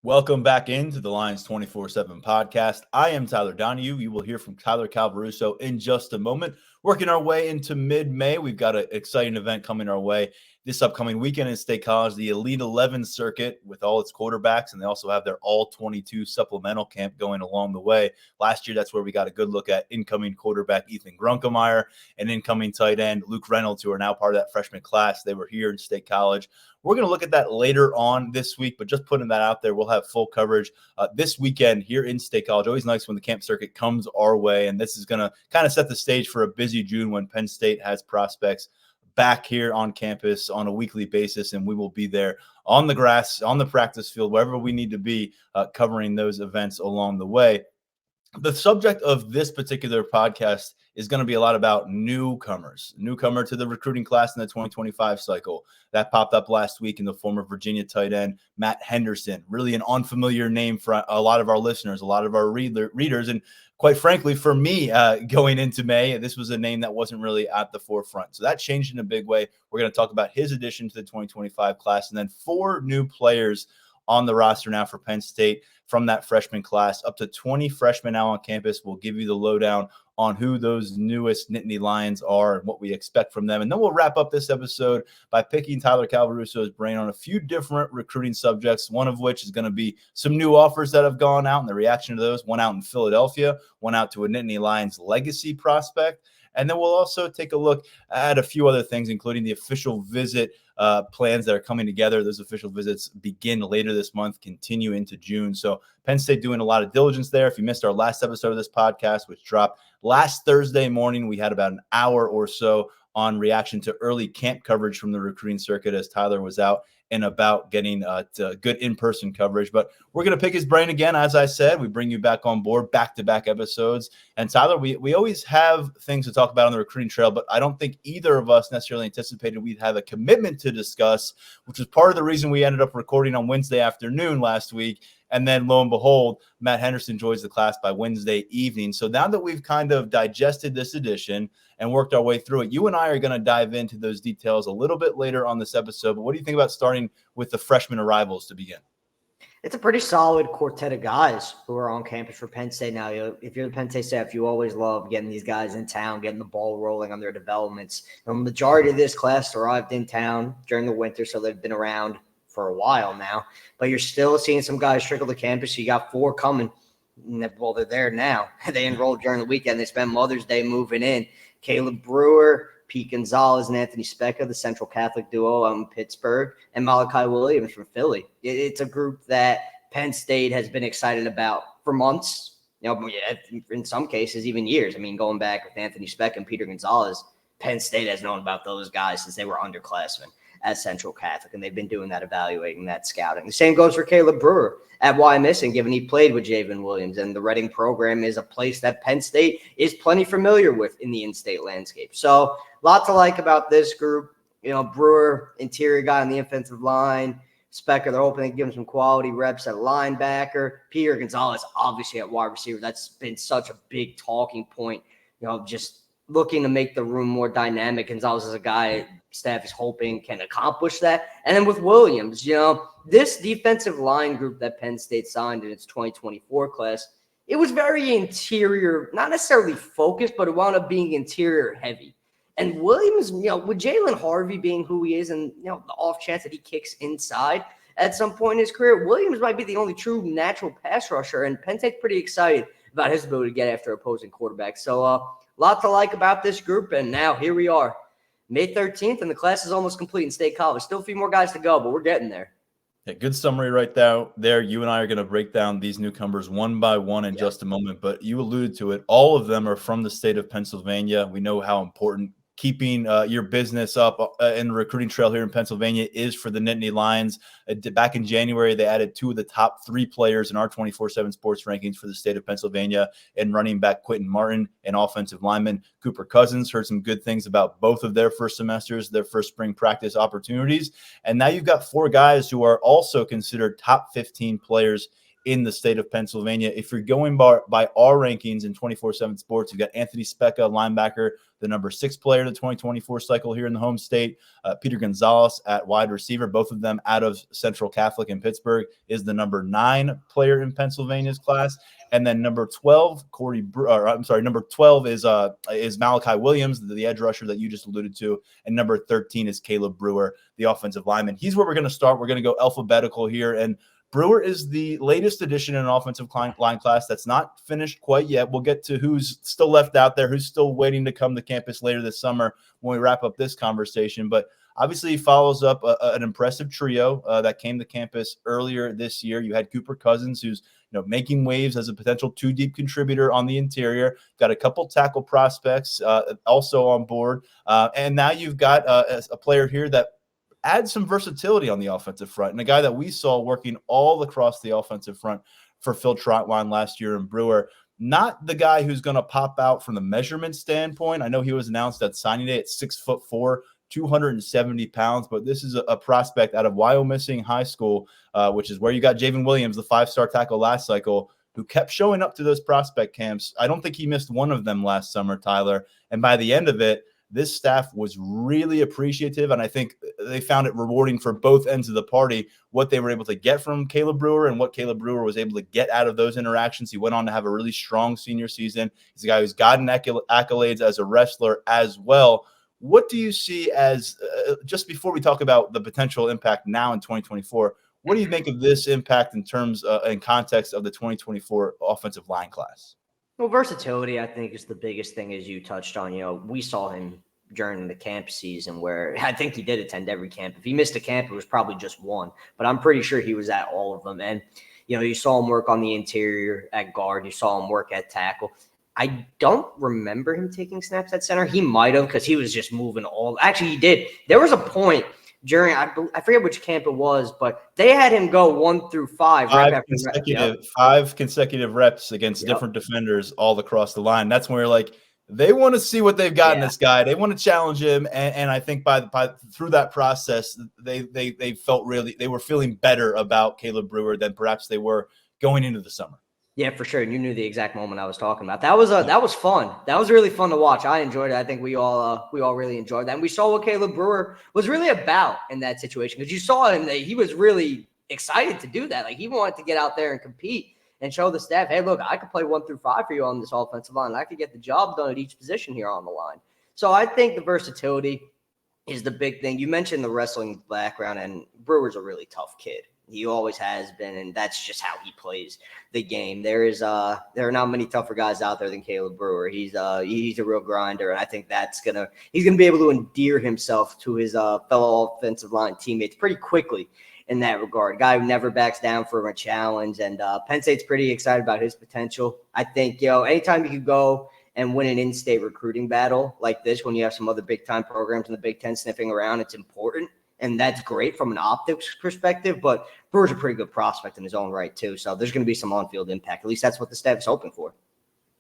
Welcome back into the Lions247 Podcast. I am Tyler Donahue. You will hear from Tyler Calvaruso in just a moment. Working our way into mid-May, we've got an exciting event coming our way this upcoming weekend in State College, the Elite 11 circuit with all its quarterbacks, and they also have their All-22 supplemental camp going along the way. Last year, that's where we got a good look at incoming quarterback Ethan Grunkemeyer and incoming tight end Luke Reynolds, who are now part of that freshman class. They were here in State College. We're going to look at that later on this week, but just putting that out there, we'll have full coverage this weekend here in State College. Always nice when the camp circuit comes our way, and this is going to kind of set the stage for a busy June when Penn State has prospects back here on campus on a weekly basis, and we will be there on the grass, on the practice field, wherever we need to be, covering those events along the way. The subject of this particular podcast is going to be a lot about newcomer to the recruiting class in the 2025 cycle. That popped up last week in the former Virginia tight end, Matt Henderson. Really an unfamiliar name for a lot of our listeners, a lot of our readers. And quite frankly, for me, going into May, this was a name that wasn't really at the forefront. So that changed in a big way. We're going to talk about his addition to the 2025 class, and then 4 new players on the roster now for Penn State from that freshman class. Up to 20 freshmen now on campus. We'll give you the lowdown on who those newest Nittany Lions are and what we expect from them. And then we'll wrap up this episode by picking Tyler Calvaruso's brain on a few different recruiting subjects, one of which is going to be some new offers that have gone out and the reaction to those. One out in Philadelphia, one out to a Nittany Lions legacy prospect. And then we'll also take a look at a few other things, including the official visit plans that are coming together. Those official visits begin later this month, continue into June. So Penn State doing a lot of diligence there. If you missed our last episode of this podcast, which dropped last Thursday morning, we had about an hour or so on reaction to early camp coverage from the recruiting circuit as Tyler was out and about getting good in-person coverage. But we're going to pick his brain again. As I said, we bring you back on board, back-to-back episodes. And Tyler, we always have things to talk about on the recruiting trail, but I don't think either of us necessarily anticipated we'd have a commitment to discuss, which was part of the reason we ended up recording on Wednesday afternoon last week. And then lo and behold, Matt Henderson joins the class by Wednesday evening. So now that we've kind of digested this edition and worked our way through it, you and I are going to dive into those details a little bit later on this episode. But what do you think about starting with the freshman arrivals to begin? It's a pretty solid quartet of guys who are on campus for Penn State now. If you're the Penn State staff, you always love getting these guys in town, getting the ball rolling on their developments. The majority of this class arrived in town during the winter, so they've been around for a while now, but you're still seeing some guys trickle to campus. You got 4 coming. Well, they're there now. They enrolled during the weekend. They spent Mother's Day moving in. Caleb Brewer, Pete Gonzalez, and Anthony Speca, the Central Catholic duo in Pittsburgh, and Malachi Williams from Philly. It's a group that Penn State has been excited about for months, in some cases, even years. I mean, going back with Anthony Speca and Peter Gonzalez, Penn State has known about those guys since they were underclassmen at Central Catholic, and they've been doing that, evaluating that scouting. The same goes for Caleb Brewer at YMS, given he played with Javen Williams, and the Reading program is a place that Penn State is plenty familiar with in the in-state landscape. So, lot to like about this group. Brewer, interior guy on the offensive line. Speca, they're hoping to give him some quality reps at linebacker. Peter Gonzalez, obviously at wide receiver. That's been such a big talking point, just looking to make the room more dynamic. Gonzalez is a guy staff is hoping can accomplish that. And then with Williams, this defensive line group that Penn State signed in its 2024 class, it was very interior, not necessarily focused, but it wound up being interior heavy. And Williams, with Jalen Harvey being who he is and, the off chance that he kicks inside at some point in his career, Williams might be the only true natural pass rusher. And Penn State's pretty excited about his ability to get after opposing quarterbacks. So, lot to like about this group, and now here we are, May 13th, and the class is almost complete in State College. Still a few more guys to go, but we're getting there. Yeah, good summary right there. You and I are going to break down these newcomers one by one in just a moment, but you alluded to it. All of them are from the state of Pennsylvania. We know how important keeping your business up in the recruiting trail here in Pennsylvania is for the Nittany Lions. Back in January, they added 2 of the top 3 players in our 24/7 sports rankings for the state of Pennsylvania, and running back Quentin Martin and offensive lineman Cooper Cousins. Heard some good things about both of their first semesters, their first spring practice opportunities. And now you've got 4 guys who are also considered top 15 players in the state of Pennsylvania. If you're going by our rankings in 24/7 Sports, you've got Anthony Speca, linebacker, the number 6 player of the 2024 cycle here in the home state. Peter Gonzalez at wide receiver, both of them out of Central Catholic in Pittsburgh, is the number 9 player in Pennsylvania's class. And then number 12, number 12 is Malachi Williams, the edge rusher that you just alluded to. And number 13 is Caleb Brewer, the offensive lineman. He's where we're going to start. We're going to go alphabetical here. And Brewer is the latest addition in an offensive line class that's not finished quite yet. We'll get to who's still left out there, who's still waiting to come to campus later this summer when we wrap up this conversation. But obviously, he follows up an impressive trio that came to campus earlier this year. You had Cooper Cousins, who's making waves as a potential 2-deep contributor on the interior. Got a couple tackle prospects also on board. And now you've got a player here that adds some versatility on the offensive front, and a guy that we saw working all across the offensive front for Phil Trotwine last year in Brewer. Not the guy who's going to pop out from the measurement standpoint. I know he was announced at signing day at 6'4", 270 pounds, but this is a prospect out of Wyomissing High School, which is where you got Javen Williams, the 5-star tackle last cycle, who kept showing up to those prospect camps. I don't think he missed one of them last summer, Tyler. And by the end of it, this staff was really appreciative, and I think they found it rewarding for both ends of the party, what they were able to get from Caleb Brewer and what Caleb Brewer was able to get out of those interactions. He went on to have a really strong senior season. He's a guy who's gotten accolades as a wrestler as well. What do you see as, just before we talk about the potential impact now in 2024, what do you make of this impact in terms and context of the 2024 offensive line class? Well, versatility, I think, is the biggest thing, as you touched on. We saw him during the camp season where I think he did attend every camp. If he missed a camp, it was probably just one, but I'm pretty sure he was at all of them. And, you saw him work on the interior at guard. You saw him work at tackle. I don't remember him taking snaps at center. He might have, because he was just moving all. Actually, he did. There was a point during, I forget which camp it was, but they had him go 1 through 5. Five consecutive reps against different defenders all across the line. That's where they want to see what they've got in this guy. They want to challenge him, and I think by through that process, they felt they were feeling better about Caleb Brewer than perhaps they were going into the summer. Yeah, for sure. And you knew the exact moment I was talking about. That was fun. That was really fun to watch. I enjoyed it. I think we all really enjoyed that. And we saw what Caleb Brewer was really about in that situation, because you saw him that he was really excited to do that. He wanted to get out there and compete and show the staff, hey, look, I could play 1 through 5 for you on this offensive line. I could get the job done at each position here on the line. So I think the versatility is the big thing. You mentioned the wrestling background, and Brewer's a really tough kid. He always has been, and that's just how he plays the game. There are not many tougher guys out there than Caleb Brewer. He's a real grinder, and I think he's gonna be able to endear himself to his fellow offensive line teammates pretty quickly in that regard. Guy who never backs down for a challenge, and Penn State's pretty excited about his potential. I think anytime you can go and win an in-state recruiting battle like this, when you have some other big-time programs in the Big Ten sniffing around, it's important. And that's great from an optics perspective, but Brewer's a pretty good prospect in his own right, too. So there's going to be some on-field impact. At least that's what the staff is hoping for.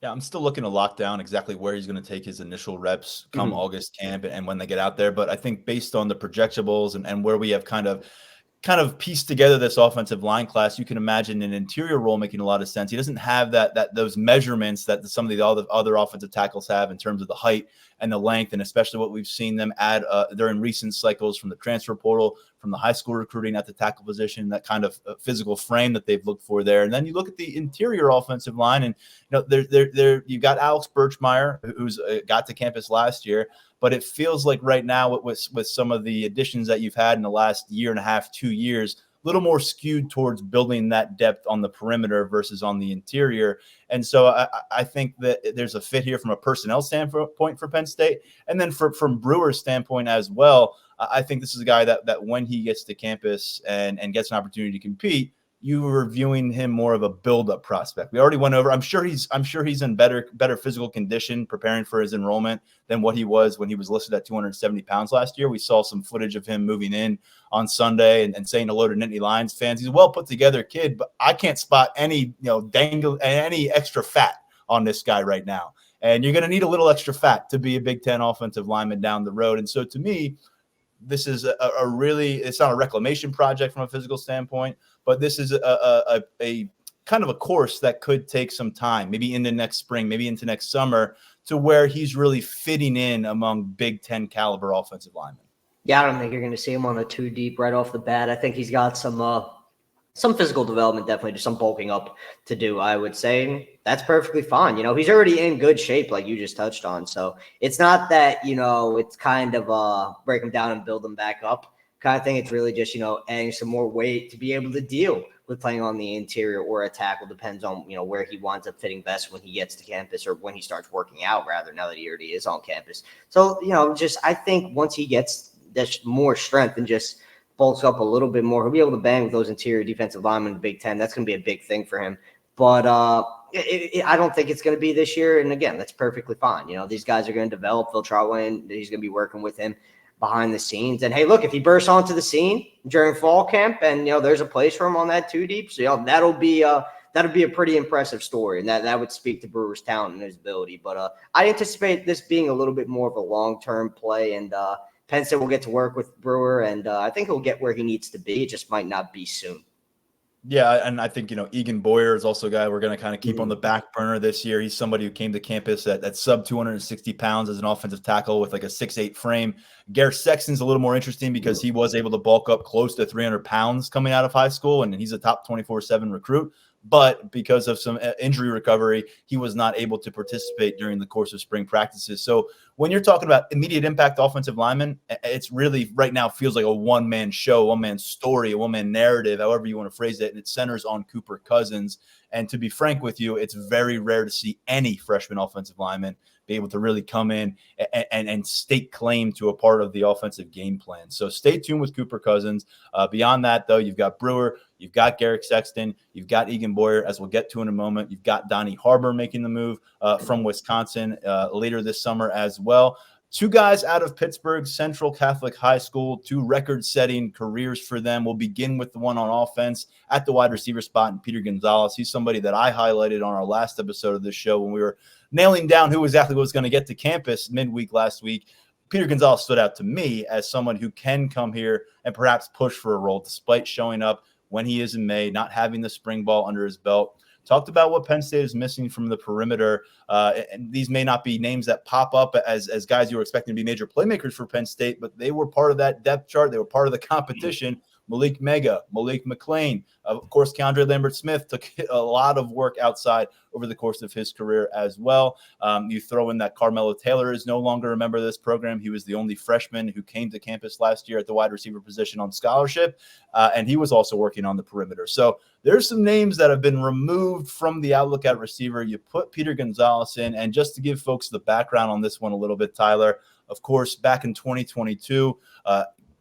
Yeah, I'm still looking to lock down exactly where he's going to take his initial reps come August camp and when they get out there. But I think based on the projectables and where we have kind of pieced together this offensive line class, you can imagine an interior role making a lot of sense. He doesn't have those measurements that some of the other offensive tackles have in terms of the height and the length, and especially what we've seen them add during recent cycles from the transfer portal, from the high school recruiting at the tackle position, that kind of physical frame that they've looked for there. And then you look at the interior offensive line, and you got Alex Birchmeyer, who's got to campus last year. But it feels like right now with some of the additions that you've had in the last year and a half, 2 years, a little more skewed towards building that depth on the perimeter versus on the interior. And so I think that there's a fit here from a personnel standpoint for Penn State. And then from Brewer's standpoint as well, I think this is a guy that when he gets to campus and gets an opportunity to compete, you were viewing him more of a build-up prospect. We already went over. I'm sure he's in better physical condition preparing for his enrollment than what he was when he was listed at 270 pounds last year. We saw some footage of him moving in on Sunday and saying hello to Nittany Lions fans. He's a well put together kid, but I can't spot any any extra fat on this guy right now. And you're going to need a little extra fat to be a Big Ten offensive lineman down the road. And so to me, this is it's not a reclamation project from a physical standpoint, but this is a kind of a course that could take some time, maybe into next spring, maybe into next summer, to where he's really fitting in among Big Ten caliber offensive linemen? Yeah, I don't think you're going to see him on a 2 deep right off the bat. I think he's got some physical development, definitely just some bulking up to do, I would say. That's perfectly fine. He's already in good shape, like you just touched on. So it's not that, it's kind of break him down and build him back up kind of thing. It's really just, adding some more weight to be able to deal with playing on the interior or a tackle. Depends on, where he winds up fitting best when he gets to campus, or when he starts working out, rather, now that he already is on campus. So, I think once he gets that's more strength and just bulks up a little bit more, he'll be able to bang with those interior defensive linemen in the Big Ten. That's going to be a big thing for him. But I don't think it's going to be this year. And again, that's perfectly fine. These guys are going to develop. They'll try and he's going to be working with him behind the scenes. And hey, look, if he bursts onto the scene during fall camp and, there's a place for him on that 2 deep, so that'll be a pretty impressive story. And that would speak to Brewer's talent and his ability. But I anticipate this being a little bit more of a long-term play, and Penn State will get to work with Brewer, and I think he'll get where he needs to be. It just might not be soon. Yeah, and I think, Egan Boyer is also a guy we're going to kind of keep on the back burner this year. He's somebody who came to campus at sub 260 pounds as an offensive tackle with like a 6'8" frame. Garrett Sexton's a little more interesting because he was able to bulk up close to 300 pounds coming out of high school, and he's a top 24/7 recruit. But because of some injury recovery, he was not able to participate during the course of spring practices. So when you're talking about immediate impact offensive linemen, it's really right now feels like a one-man show, one-man story, a one-man narrative, however you want to phrase it. And it centers on Cooper Cousins. And to be frank with you, it's very rare to see any freshman offensive lineman be able to really come in and stake claim to a part of the offensive game plan. So stay tuned with Cooper Cousins. Beyond that, though, you've got Brewer, you've got Garrett Sexton, you've got Egan Boyer, as we'll get to in a moment. You've got Donnie Harbor making the move from Wisconsin later this summer as well. 2 guys out of Pittsburgh Central Catholic High School, 2 record-setting careers for them. We'll begin with the one on offense at the wide receiver spot, and Peter Gonzalez. He's somebody that I highlighted on our last episode of this show when we were nailing down who exactly was going to get to campus midweek last week. Peter Gonzalez stood out to me as someone who can come here and perhaps push for a role despite showing up when he is in May, not having the spring ball under his belt. Talked about what Penn State is missing from the perimeter. And these may not be names that pop up as guys you were expecting to be major playmakers for Penn State, but they were part of that depth chart. They were part of the competition. Malik Mega, Malik McLean, of course, Keandre Lambert-Smith took a lot of work outside over the course of his career as well. You throw in that Carmelo Taylor is no longer a member of this program. He was the only freshman who came to campus last year at the wide receiver position on scholarship, and he was also working on the perimeter. So there's some names that have been removed from the outlook at receiver. You put Peter Gonzalez in, and just to give folks the background on this one a little bit, Tyler, of course, back in 2022,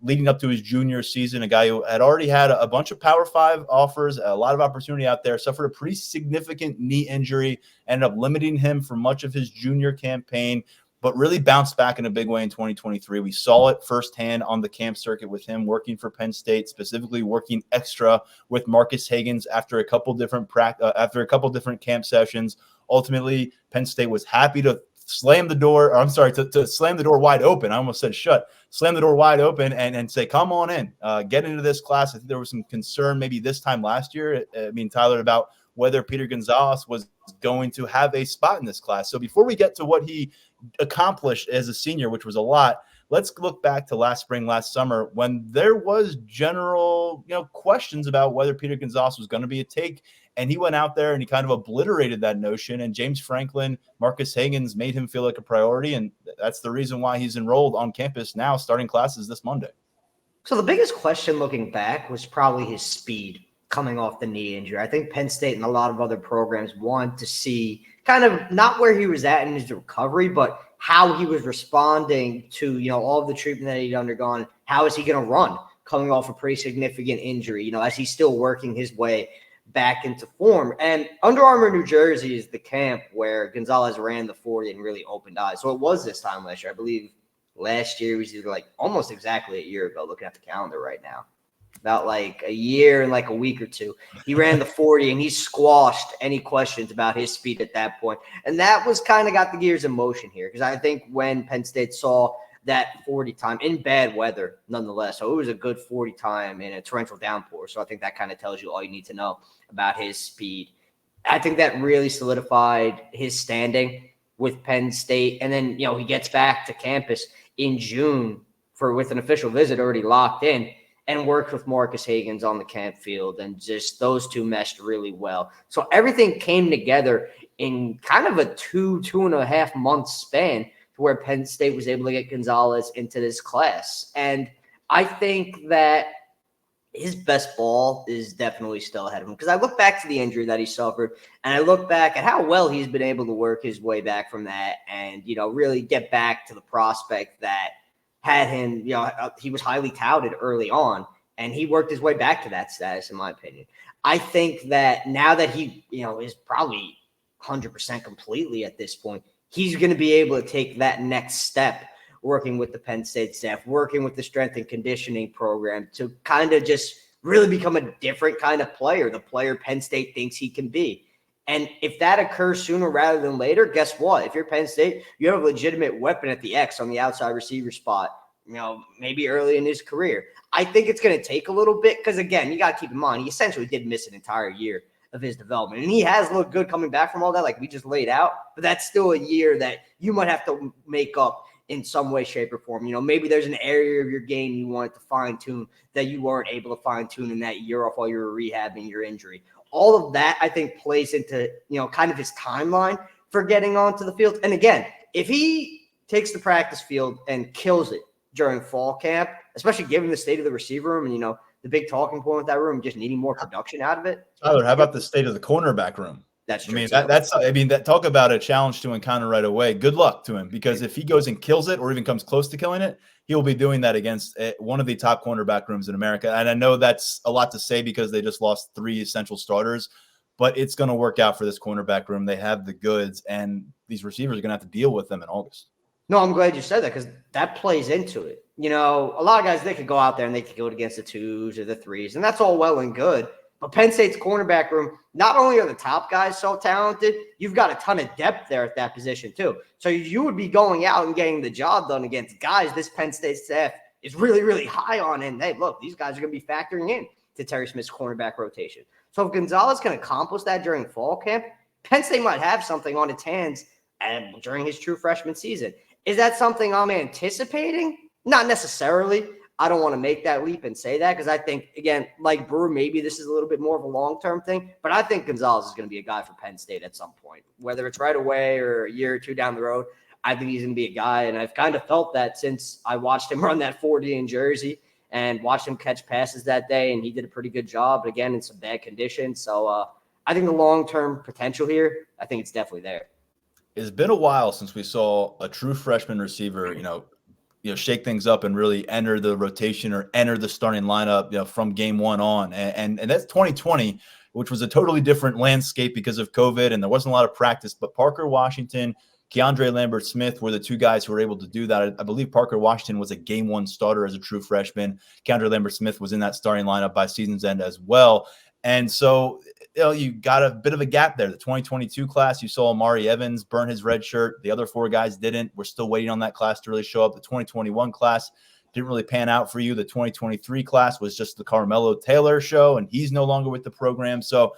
leading up to his junior season, a guy who had already had a bunch of Power 5 offers, a lot of opportunity out there, suffered a pretty significant knee injury, ended up limiting him for much of his junior campaign, but really bounced back in a big way in 2023. We saw it firsthand on the camp circuit with him working for Penn State, specifically working extra with Marcus Hagans after a couple different camp sessions. Ultimately, Penn State was happy to slam the door, or I'm sorry, to slam the door wide open. I almost said shut. Slam the door wide open and say, come on in, get into this class. I think there was some concern maybe this time last year, Tyler, about whether Peter Gonzalez was going to have a spot in this class. So before we get to what he accomplished as a senior, which was a lot, let's look back to last spring, last summer, when there was general, questions about whether Peter Gonzalez was going to be a take. And he went out there and he kind of obliterated that notion. And James Franklin, Marcus Hagans made him feel like a priority. And that's the reason why he's enrolled on campus now, starting classes this Monday. So the biggest question looking back was probably his speed coming off the knee injury. I think Penn State and a lot of other programs want to see kind of not where he was at in his recovery, but how he was responding to, all of the treatment that he'd undergone. How is he going to run coming off a pretty significant injury, as he's still working his way back into form. And Under Armour, New Jersey is the camp where Gonzalez ran the 40 and really opened eyes. So it was this time last year. I believe last year was either like almost exactly a year ago, looking at the calendar right now. About like a year and like a week or two. He ran the 40 and he squashed any questions about his speed at that point. And that was kind of got the gears in motion here, because I think when Penn State saw that 40 time in bad weather, nonetheless. So it was a good 40 time in a torrential downpour. So I think that kind of tells you all you need to know about his speed I think that really solidified his standing with Penn State. And then, he gets back to campus in June with an official visit already locked in, and worked with Marcus Hagans on the camp field. And just those two meshed really well. So everything came together in kind of a 2.5 month span to where Penn State was able to get Gonzalez into this class. And I think that his best ball is definitely still ahead of him, because I look back to the injury that he suffered, and I look back at how well he's been able to work his way back from that and, really get back to the prospect that had him, he was highly touted early on, and he worked his way back to that status, in my opinion. I think that now that he, is probably 100% completely at this point, he's going to be able to take that next step, working with the Penn State staff, working with the strength and conditioning program to kind of just really become a different kind of player, the player Penn State thinks he can be. And if that occurs sooner rather than later, guess what? If you're Penn State, you have a legitimate weapon at the X on the outside receiver spot, maybe early in his career. I think it's going to take a little bit because, again, you got to keep in mind, he essentially did miss an entire year of his development. And he has looked good coming back from all that, like we just laid out. But that's still a year that you might have to make up in some way, shape, or form. Maybe there's an area of your game you wanted to fine-tune that you weren't able to fine-tune in that year off while you were rehabbing your injury. All of that, I think, plays into, kind of his timeline for getting onto the field. And again, if he takes the practice field and kills it during fall camp, especially given the state of the receiver room and, the big talking point with that room, just needing more production out of it. Tyler, how about the state of the cornerback room? That's true. That talk about a challenge to encounter right away. Good luck to him, because if he goes and kills it or even comes close to killing it, he'll be doing that against one of the top cornerback rooms in America. And I know that's a lot to say because they just lost 3 essential starters, but it's going to work out for this cornerback room. They have the goods, and these receivers are going to have to deal with them in August. No, I'm glad you said that, because that plays into it. A lot of guys, they could go out there and they could go against the 2s or the 3s, and that's all well and good. But Penn State's cornerback room, not only are the top guys so talented, you've got a ton of depth there at that position too. So you would be going out and getting the job done against guys this Penn State staff is really, really high on. And hey, look, these guys are going to be factoring in to Terry Smith's cornerback rotation. So if Gonzalez can accomplish that during fall camp, Penn State might have something on its hands during his true freshman season. Is that something I'm anticipating? Not necessarily. I don't want to make that leap and say that, because I think, again, like Brewer, maybe this is a little bit more of a long-term thing, but I think Gonzalez is going to be a guy for Penn State at some point, whether it's right away or a year or two down the road. I think he's going to be a guy, and I've kind of felt that since I watched him run that 40 in Jersey and watched him catch passes that day, and he did a pretty good job, again, in some bad conditions. So I think the long-term potential here, I think it's definitely there. It's been a while since we saw a true freshman receiver, shake things up and really enter the rotation or enter the starting lineup, from game one on. And that's 2020, which was a totally different landscape because of COVID, and there wasn't a lot of practice. But Parker Washington, Keandre Lambert-Smith were the two guys who were able to do that. I believe Parker Washington was a game one starter as a true freshman. Keandre Lambert-Smith was in that starting lineup by season's end as well. And so, you got a bit of a gap there. The 2022 class, you saw Amari Evans burn his red shirt. The other 4 guys didn't. We're still waiting on that class to really show up. The 2021 class didn't really pan out for you. The 2023 class was just the Carmelo Taylor show, and he's no longer with the program. So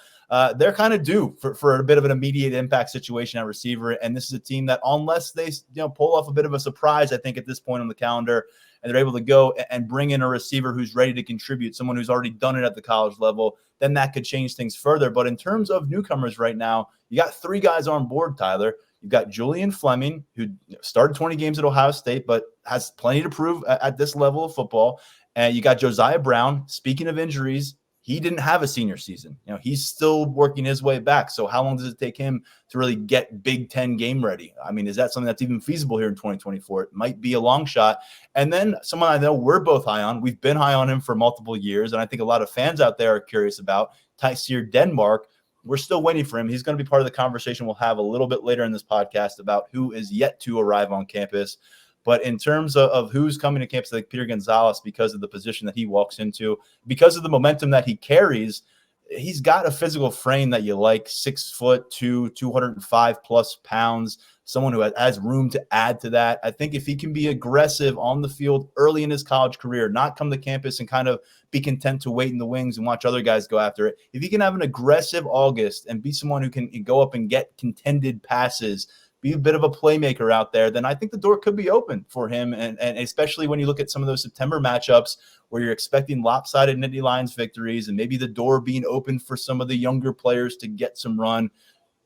they're kind of due for a bit of an immediate impact situation at receiver. And this is a team that, unless they pull off a bit of a surprise, I think at this point on the calendar, and they're able to go and bring in a receiver who's ready to contribute, someone who's already done it at the college level, then that could change things further. But in terms of newcomers right now, you got 3 guys on board, Tyler. You've got Julian Fleming, who started 20 games at Ohio State, but has plenty to prove at this level of football. And you got Josiah Brown. Speaking of injuries, he didn't have a senior season. He's still working his way back. So how long does it take him to really get Big Ten game ready? I mean, is that something that's even feasible here in 2024? It might be a long shot. And then someone I know we're both high on. We've been high on him for multiple years, and I think a lot of fans out there are curious about Tyseer Denmark. We're still waiting for him. He's going to be part of the conversation we'll have a little bit later in this podcast about who is yet to arrive on campus. But in terms of who's coming to campus, like Peter Gonzalez, because of the position that he walks into, because of the momentum that he carries, he's got a physical frame that you like, 6'2", 205 plus pounds, someone who has room to add to that. I think if he can be aggressive on the field early in his college career, not come to campus and kind of be content to wait in the wings and watch other guys go after it. If he can have an aggressive August and be someone who can go up and get contended passes, be a bit of a playmaker out there, then I think the door could be open for him. And especially when you look at some of those September matchups where you're expecting lopsided Nittany Lions victories and maybe the door being open for some of the younger players to get some run.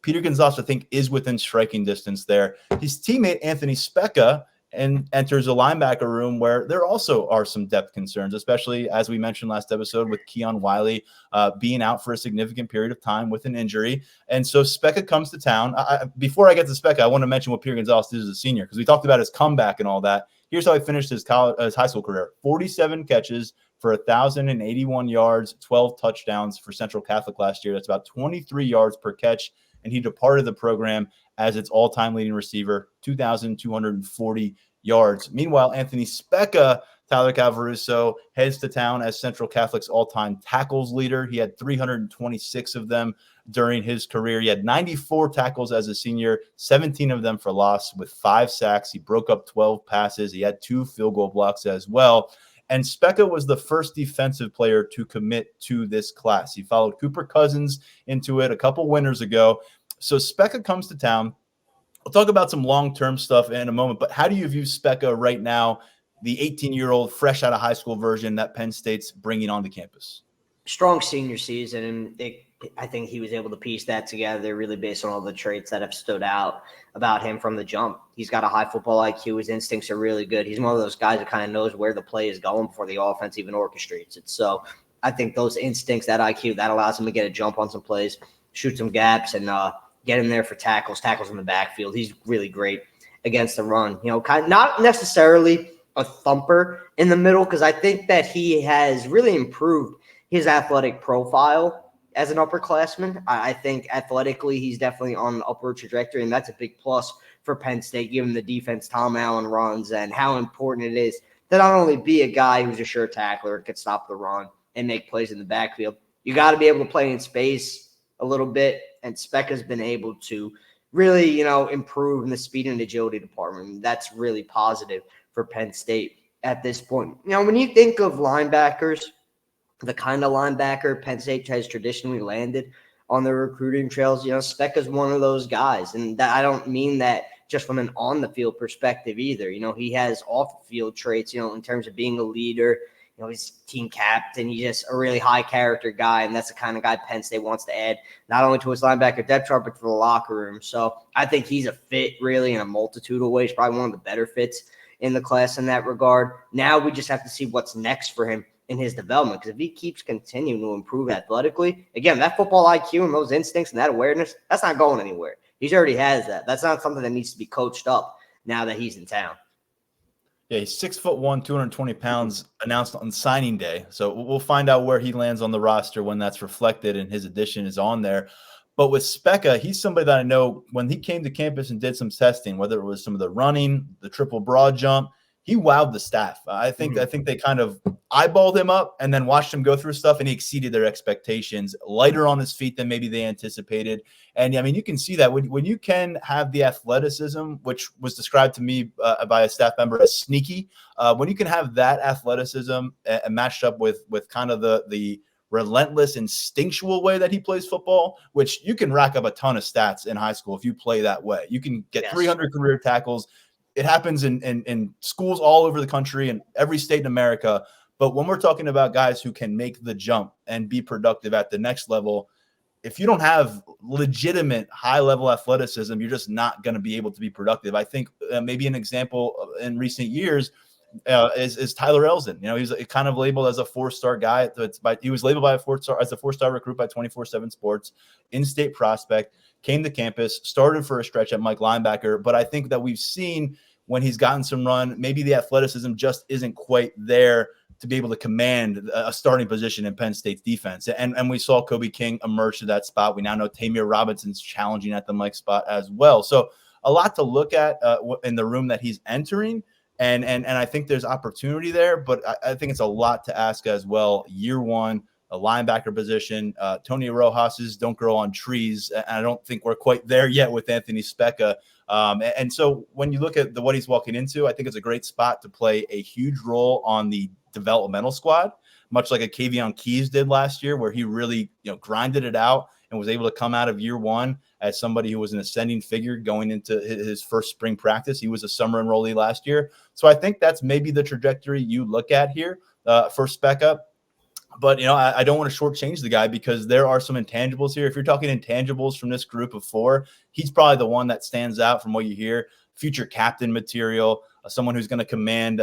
Peter Gonzalez, I think, is within striking distance there. His teammate, Anthony Speca, enters a linebacker room where there also are some depth concerns, especially as we mentioned last episode with Keon Wiley being out for a significant period of time with an injury. And so Speca comes to town. Before I get to Speca, I want to mention what Peter Gonzalez did as a senior, because we talked about his comeback and all that. Here's how he finished his high school career: 47 catches for 1,081 yards, 12 touchdowns for Central Catholic last year. That's about 23 yards per catch. And he departed the program as its all-time leading receiver, 2,240 yards. Meanwhile, Anthony Speca, Tyler Calvaruso, heads to town as Central Catholic's all-time tackles leader. He had 326 of them during his career. He had 94 tackles as a senior, 17 of them for loss with 5 sacks. He broke up 12 passes. He had 2 field goal blocks as well. And Speca was the first defensive player to commit to this class. He followed Cooper Cousins into it a couple winters ago. So Speca comes to town. We'll talk about some long-term stuff in a moment, but how do you view Speca right now, the 18-year-old fresh out of high school version that Penn State's bringing onto campus? Strong senior season, and I think he was able to piece that together really based on all the traits that have stood out about him from the jump. He's got a high football IQ. His instincts are really good. He's one of those guys that kind of knows where the play is going before the offense even orchestrates it. So I think those instincts, that IQ, that allows him to get a jump on some plays, shoot some gaps, and get him there for tackles in the backfield. He's really great against the run. Kind of not necessarily a thumper in the middle, because I think that he has really improved his athletic profile as an upperclassman. I think athletically he's definitely on an upward trajectory, and that's a big plus for Penn State, given the defense Tom Allen runs and how important it is to not only be a guy who's a sure tackler, could stop the run and make plays in the backfield. You got to be able to play in space a little bit, and Speca's been able to really, improve in the speed and agility department. That's really positive for Penn State at this point. When you think of linebackers, the kind of linebacker Penn State has traditionally landed on the recruiting trails, Speca's one of those guys. And I don't mean that just from an on-the-field perspective either. He has off-the-field traits, in terms of being a leader. He's team captain. He's just a really high-character guy, and that's the kind of guy Penn State wants to add not only to his linebacker depth chart, but to the locker room. So I think he's a fit really in a multitude of ways, probably one of the better fits in the class in that regard. Now we just have to see what's next for him in his development, because if he keeps continuing to improve athletically, again, that football IQ and those instincts and that awareness, that's not going anywhere. He already has that. That's not something that needs to be coached up now that he's in town. Yeah, he's 6'1", 220 pounds, announced on signing day. So we'll find out where he lands on the roster when that's reflected and his addition is on there. But with Speca, he's somebody that I know when he came to campus and did some testing, whether it was some of the running, the triple broad jump, he wowed the staff. I think they kind of eyeballed him up and then watched him go through stuff, and he exceeded their expectations. Lighter on his feet than maybe they anticipated. And I mean, you can see that when you can have the athleticism, which was described to me by a staff member as sneaky, when you can have that athleticism matched up with kind of the relentless, instinctual way that he plays football, which you can rack up a ton of stats in high school if you play that way. You can get 300 career tackles. It happens in schools all over the country and every state in America. But when we're talking about guys who can make the jump and be productive at the next level, if you don't have legitimate high-level athleticism, you're just not going to be able to be productive. I think maybe an example in recent years is Tyler Elsdon. He's kind of labeled as a 4-star guy. He was labeled as a 4-star recruit by 247 Sports, in-state prospect, came to campus, started for a stretch at Mike linebacker. But I think that we've seen when he's gotten some run, maybe the athleticism just isn't quite there to be able to command a starting position in Penn State's defense. And we saw Kobe King emerge to that spot. We now know Tamir Robinson's challenging at the Mike spot as well. So a lot to look at in the room that he's entering. And I think there's opportunity there, but I think it's a lot to ask as well. Year one, a linebacker position. Tony Rojas's don't grow on trees. And I don't think we're quite there yet with Anthony Speca. And so when you look at what he's walking into, I think it's a great spot to play a huge role on the developmental squad, much like a Kavion Keys did last year, where he really, grinded it out and was able to come out of year one as somebody who was an ascending figure going into his first spring practice. He was a summer enrollee last year. So I think that's maybe the trajectory you look at here for Speca. But, I don't want to shortchange the guy because there are some intangibles here. If you're talking intangibles from this group of four, he's probably the one that stands out from what you hear. Future captain material, someone who's going to command,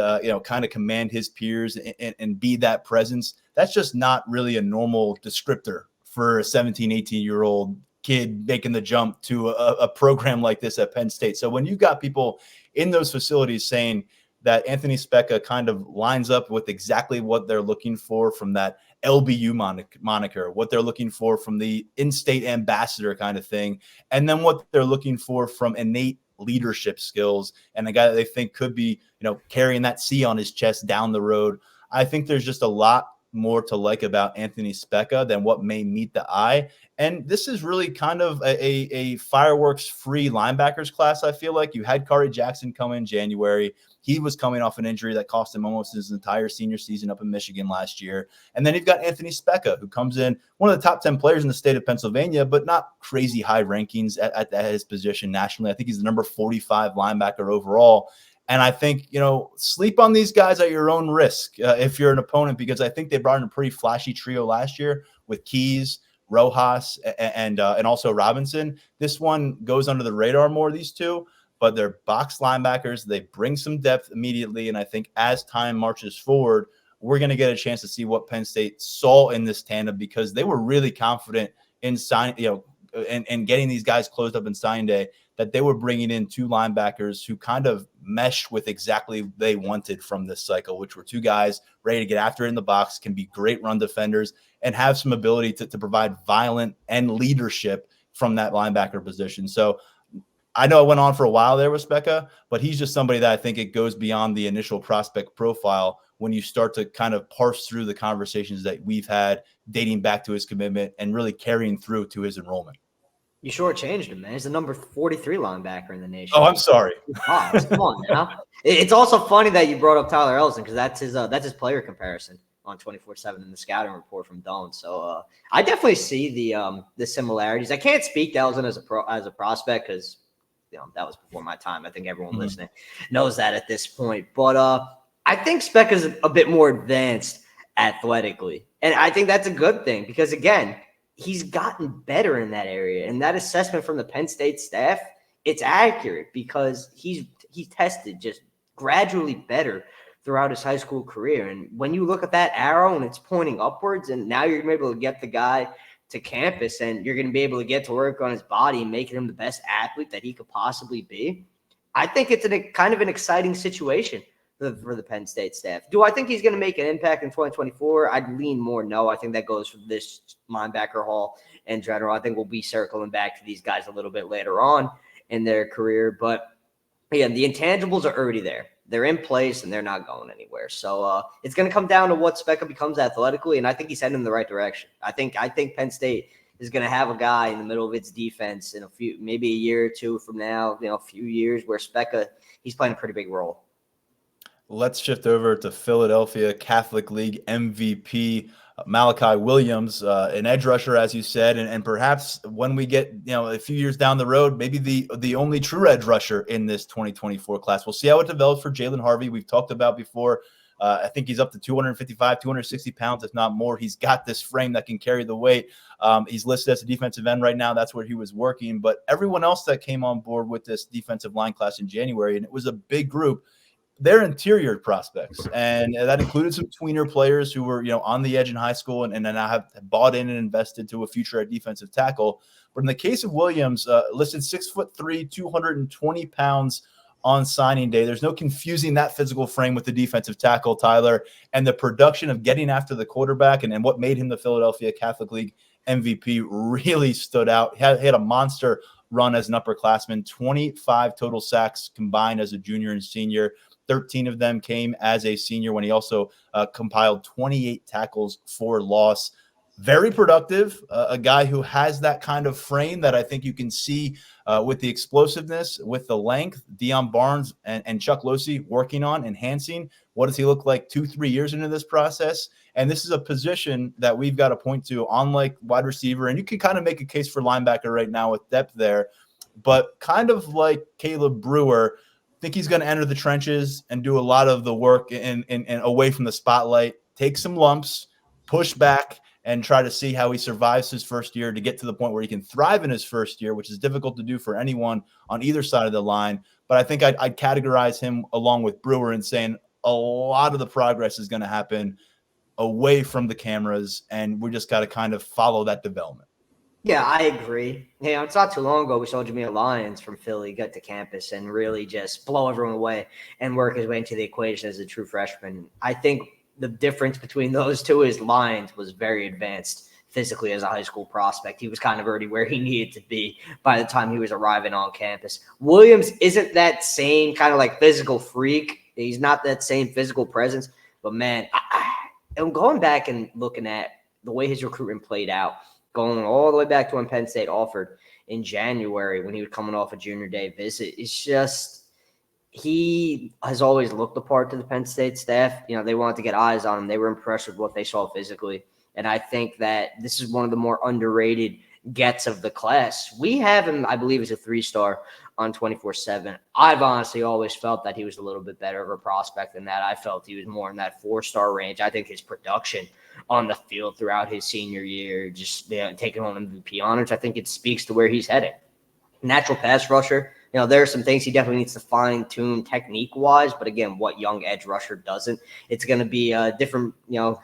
command his peers and be that presence. That's just not really a normal descriptor for a 17, 18-year-old kid making the jump to a program like this at Penn State. So when you've got people in those facilities saying that Anthony Speca kind of lines up with exactly what they're looking for from that LBU moniker, what they're looking for from the in-state ambassador kind of thing, and then what they're looking for from innate leadership skills and a guy that they think could be, carrying that C on his chest down the road. I think there's just a lot more to like about Anthony Speca than what may meet the eye. And this is really kind of a fireworks-free linebackers class, I feel like. You had Kari Jackson come in January. He was coming off an injury that cost him almost his entire senior season up in Michigan last year. And then you've got Anthony Speca, who comes in, one of the top 10 players in the state of Pennsylvania, but not crazy high rankings at his position nationally. I think he's the number 45 linebacker overall. And I think, sleep on these guys at your own risk if you're an opponent, because I think they brought in a pretty flashy trio last year with Keys, Rojas, and also Robinson. This one goes under the radar more, these two, but they're box linebackers. They bring some depth immediately. And I think as time marches forward, we're going to get a chance to see what Penn State saw in this tandem, because they were really confident in signing, and getting these guys closed up in signing day, that they were bringing in two linebackers who kind of mesh with exactly they wanted from this cycle, which were two guys ready to get after it in the box, can be great run defenders, and have some ability to provide violent and leadership from that linebacker position. So I know I went on for a while there with Speca, but he's just somebody that I think it goes beyond the initial prospect profile when you start to kind of parse through the conversations that we've had dating back to his commitment and really carrying through to his enrollment. You shortchanged him, man. He's the number 43 linebacker in the nation. Oh, I'm sorry. Come on now. It's also funny that you brought up Tyler Ellison, because that's his player comparison on 24/7 in the scouting report from Doan. So I definitely see the similarities. I can't speak to Ellison as a prospect because that was before my time. I think everyone listening knows that at this point. But I think Speca's a bit more advanced athletically, and I think that's a good thing because, again, he's gotten better in that area. And that assessment from the Penn State staff, it's accurate because he's tested just gradually better throughout his high school career. And when you look at that arrow and it's pointing upwards, and now you're going to be able to get the guy to campus and you're going to be able to get to work on his body and making him the best athlete that he could possibly be, I think it's kind of an exciting situation for the Penn State staff. Do I think he's going to make an impact in 2024? I'd lean more no. I think that goes for this linebacker haul in general. I think we'll be circling back to these guys a little bit later on in their career. But, again, the intangibles are already there. They're in place, and they're not going anywhere. So it's going to come down to what Speca becomes athletically, and I think he's heading in the right direction. I think Penn State is going to have a guy in the middle of its defense in maybe a year or two from now, a few years, where Speca, he's playing a pretty big role. Let's shift over to Philadelphia Catholic League MVP Malachi Williams, an edge rusher, as you said, and perhaps when we get a few years down the road, maybe the only true edge rusher in this 2024 class. We'll see how it develops for Jalen Harvey. We've talked about before. I think he's up to 255, 260 pounds, if not more. He's got this frame that can carry the weight. He's listed as a defensive end right now. That's where he was working. But everyone else that came on board with this defensive line class in January, and it was a big group, they're interior prospects, and that included some tweener players who were, on the edge in high school and now have bought in and invested to a future at defensive tackle. But in the case of Williams, listed 6'3", 220 pounds on signing day. There's no confusing that physical frame with the defensive tackle, Tyler, and the production of getting after the quarterback and what made him the Philadelphia Catholic League MVP really stood out. He had a monster run as an upperclassman, 25 total sacks combined as a junior and senior. 13 of them came as a senior when he also compiled 28 tackles for loss. very productive, a guy who has that kind of frame that I think you can see with the explosiveness, with the length. Deion Barnes and Chuck Losey working on enhancing. What does he look like 2-3 years into this process? And this is a position that we've got to point to, unlike wide receiver. And you can kind of make a case for linebacker right now with depth there. But kind of like Caleb Brewer, I think he's going to enter the trenches and do a lot of the work and away from the spotlight, take some lumps, push back, and try to see how he survives his first year to get to the point where he can thrive in his first year, which is difficult to do for anyone on either side of the line. But I think I'd categorize him along with Brewer in saying a lot of the progress is going to happen away from the cameras, and we just got to kind of follow that development. Yeah, I agree. It's not too long ago we saw Nittany Lions from Philly get to campus and really just blow everyone away and work his way into the equation as a true freshman. I think the difference between those two is Lions was very advanced physically as a high school prospect. He was kind of already where he needed to be by the time he was arriving on campus. Williams isn't that same kind of like physical freak. He's not that same physical presence. But, man, I'm going back and looking at the way his recruitment played out, going all the way back to when Penn State offered in January when he was coming off a junior day visit. It's just he has always looked the part to the Penn State staff. They wanted to get eyes on him. They were impressed with what they saw physically. And I think that this is one of the more underrated gets of the class. We have him, I believe, as a 3-star on 24/7. I've honestly always felt that he was a little bit better of a prospect than that. I felt he was more in that 4-star range. I think his production on the field throughout his senior year, just taking home MVP honors, I think it speaks to where he's heading. Natural pass rusher. There are some things he definitely needs to fine-tune technique-wise, but again, what young edge rusher doesn't? It's going to be a different,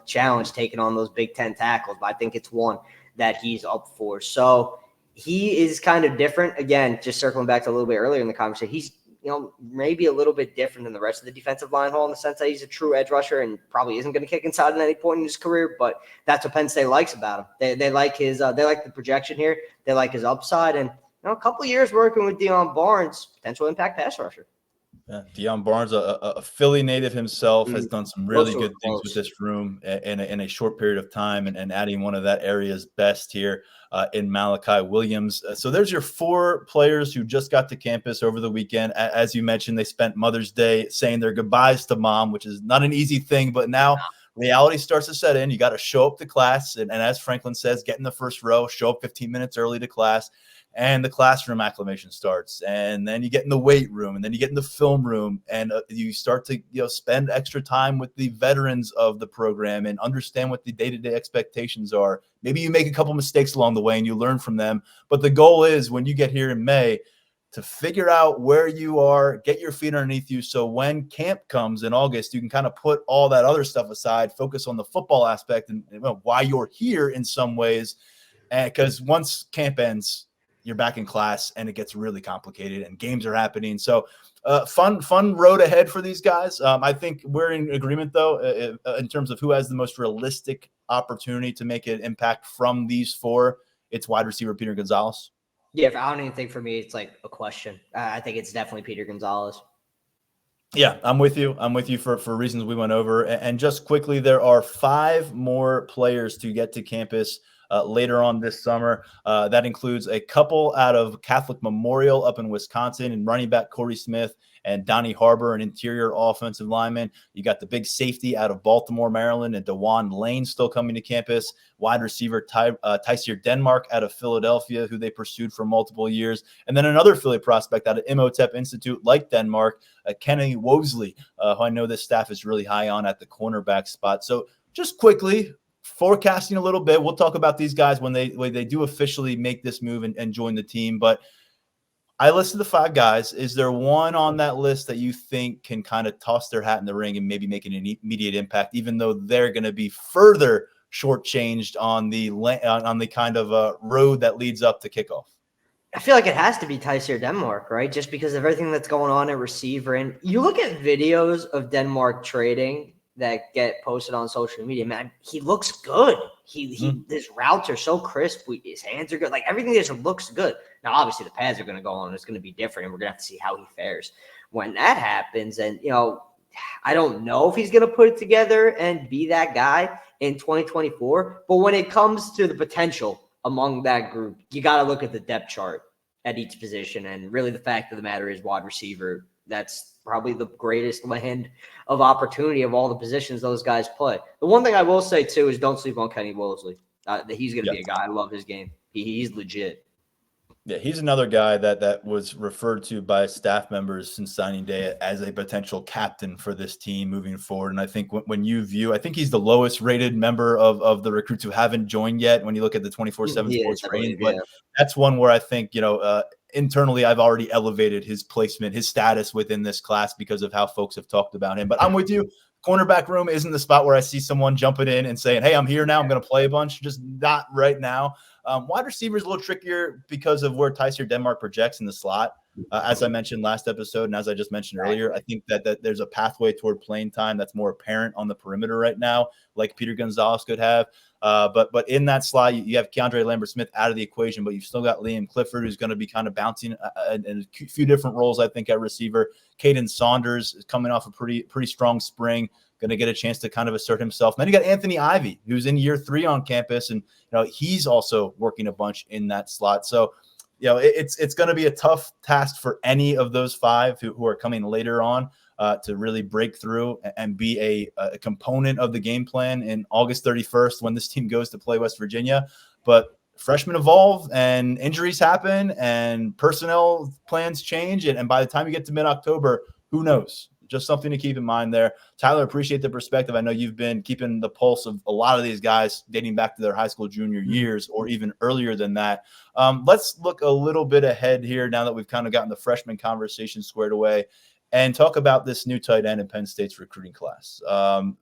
challenge taking on those Big Ten tackles, but I think it's one that he's up for. So he is kind of different. Again, just circling back to a little bit earlier in the conversation, he's maybe a little bit different than the rest of the defensive line hall in the sense that he's a true edge rusher and probably isn't going to kick inside at any point in his career, but that's what Penn State likes about him. They like his they like the projection here. They like his upside, and a couple of years working with Deion Barnes, potential impact pass rusher. Yeah, Deion Barnes, a Philly native himself, has done some really good things with this room in a short period of time, and adding one of that area's best here in Malachi Williams. So there's your 4 players who just got to campus over the weekend. As you mentioned, they spent Mother's Day saying their goodbyes to mom, which is not an easy thing, but now reality starts to set in. You got to show up to class, and as Franklin says, get in the first row, show up 15 minutes early to class. And the classroom acclimation starts, and then you get in the weight room, and then you get in the film room, and you start to spend extra time with the veterans of the program and understand what the day-to-day expectations are. Maybe you make a couple mistakes along the way and you learn from them, but the goal is when you get here in May to figure out where you are, get your feet underneath you, so when camp comes in August, you can kind of put all that other stuff aside, focus on the football aspect and why you're here in some ways, because once camp ends, you're back in class and it gets really complicated and games are happening. So fun road ahead for these guys. I think we're in agreement, though, in terms of who has the most realistic opportunity to make an impact from these 4. It's wide receiver Peter Gonzalez. Yeah, I don't even think for me it's like a question. I think it's definitely Peter Gonzalez. Yeah, I'm with you. For reasons we went over. And just quickly, there are 5 more players to get to campus later on this summer. That includes a couple out of Catholic Memorial up in Wisconsin, and running back Corey Smith and Donnie Harbor, an interior offensive lineman. You got the big safety out of Baltimore, Maryland, and DeJuan Lane still coming to campus. Wide receiver Tysier Denmark out of Philadelphia, who they pursued for multiple years. And then another Philly prospect out of Imhotep Institute, like Denmark, Kenny Wosley, who I know this staff is really high on at the cornerback spot. So just quickly, forecasting a little bit, we'll talk about these guys when they do officially make this move and join the team. But I listed the 5 guys. Is there one on that list that you think can kind of toss their hat in the ring and maybe make an immediate impact, even though they're going to be further shortchanged on the kind of road that leads up to kickoff? I feel like it has to be Tysier Denmark, right? Just because of everything that's going on at receiver. And you look at videos of Denmark trading that get posted on social media, man, he looks good. His routes are so crisp. His hands are good. Like, everything just looks good. Now, obviously, the pads are going to go on. It's going to be different, and we're going to have to see how he fares when that happens. And, I don't know if he's going to put it together and be that guy in 2024. But when it comes to the potential among that group, you got to look at the depth chart at each position. And really the fact of the matter is wide receiver, that's probably the greatest land of opportunity of all the positions those guys play. The one thing I will say, too, is don't sleep on Kenny Wolesley. He's going to be a guy. I love his game. He's legit. Yeah, he's another guy that was referred to by staff members since signing day as a potential captain for this team moving forward. And I think when you view, I think he's the lowest rated member of the recruits who haven't joined yet when you look at the 24/7 sports range. But that's one where I think, internally I've already elevated his placement, his status within this class because of how folks have talked about him. But I'm with you. Cornerback room isn't the spot where I see someone jumping in and saying, hey, I'm here now, I'm going to play a bunch. Just not right now. Wide receiver is a little trickier because of where Tyser Denmark projects in the slot. As I mentioned last episode, and as I just mentioned earlier, I think that there's a pathway toward playing time that's more apparent on the perimeter right now, like Peter Gonzalez could have. But in that slot, you have Keandre Lambert-Smith out of the equation, but you've still got Liam Clifford, who's going to be kind of bouncing in a few different roles, I think, at receiver. Caden Saunders is coming off a pretty strong spring, going to get a chance to kind of assert himself. And then you got Anthony Ivey, who's in year 3 on campus, and he's also working a bunch in that slot. So, it's going to be a tough task for any of those 5 who are coming later on to really break through and be a component of the game plan in August 31st when this team goes to play West Virginia. But freshmen evolve and injuries happen and personnel plans change. And by the time you get to mid-October, who knows? Just something to keep in mind there. Tyler, appreciate the perspective. I know you've been keeping the pulse of a lot of these guys dating back to their high school junior years or even earlier than that. Let's look a little bit ahead here now that we've kind of gotten the freshman conversation squared away and talk about this new tight end in Penn State's recruiting class.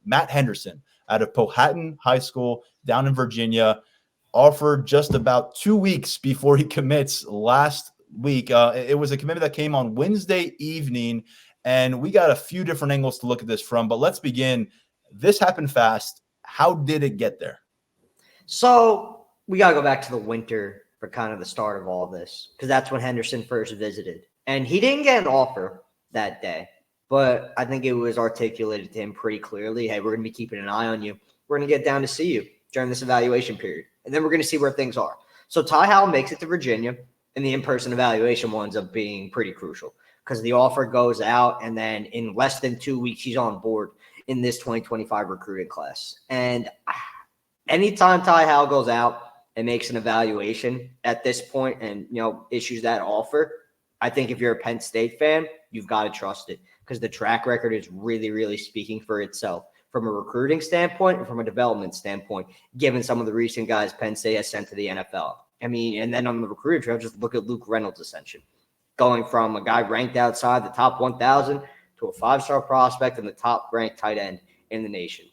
Matt Henderson out of Powhatan High School down in Virginia, offered just about 2 weeks before he commits last week. It was a commitment that came on Wednesday evening, and we got a few different angles to look at this from, but let's begin. This happened fast. How did it get there? So we got to go back to the winter for kind of the start of all this, because that's when Henderson first visited. And he didn't get an offer that day, but I think it was articulated to him pretty clearly. Hey, we're going to be keeping an eye on you. We're going to get down to see you during this evaluation period, and then we're going to see where things are. So Ty Howell makes it to Virginia, and the in-person evaluation winds up being pretty crucial, because the offer goes out, and then in less than 2 weeks, he's on board in this 2025 recruiting class. And anytime Ty Howell goes out and makes an evaluation at this point and, issues that offer, I think if you're a Penn State fan, you've got to trust it, because the track record is really, really speaking for itself from a recruiting standpoint and from a development standpoint, given some of the recent guys Penn State has sent to the NFL. I mean, and then on the recruiting trail, just look at Luke Reynolds' ascension. Going from a guy ranked outside the top 1,000 to a 5-star prospect and the top-ranked tight end in the nation.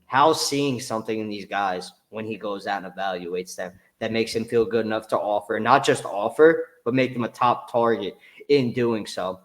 How's seeing something in these guys when he goes out and evaluates them that makes him feel good enough to offer, not just offer, but make them a top target in doing so.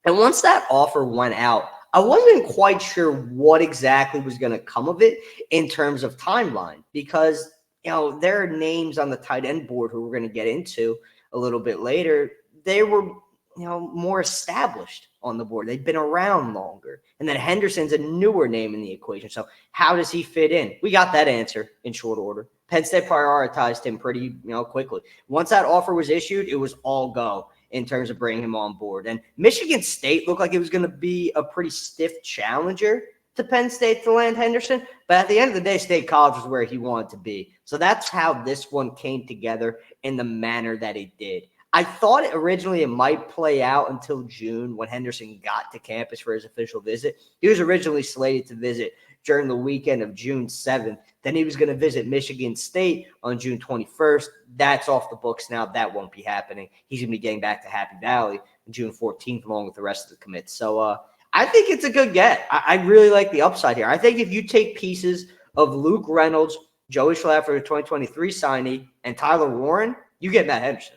And once that offer went out, I wasn't quite sure what exactly was going to come of it in terms of timeline, because, there are names on the tight end board who we're going to get into a little bit later. They were, more established on the board. They've been around longer. And then Henderson's a newer name in the equation. So how does he fit in? We got that answer in short order. Penn State prioritized him pretty, quickly. Once that offer was issued, it was all go in terms of bringing him on board. And Michigan State looked like it was going to be a pretty stiff challenger to Penn State to land Henderson. But at the end of the day, State College was where he wanted to be. So that's how this one came together in the manner that it did. I thought originally it might play out until June when Henderson got to campus for his official visit. He was originally slated to visit during the weekend of June 7th. Then he was going to visit Michigan State on June 21st. That's off the books now. That won't be happening. He's going to be getting back to Happy Valley on June 14th along with the rest of the commits. So I think it's a good get. I really like the upside here. I think if you take pieces of Luke Reynolds, Joey Schlaffer, the 2023 signee, and Tyler Warren, you get Matt Henderson.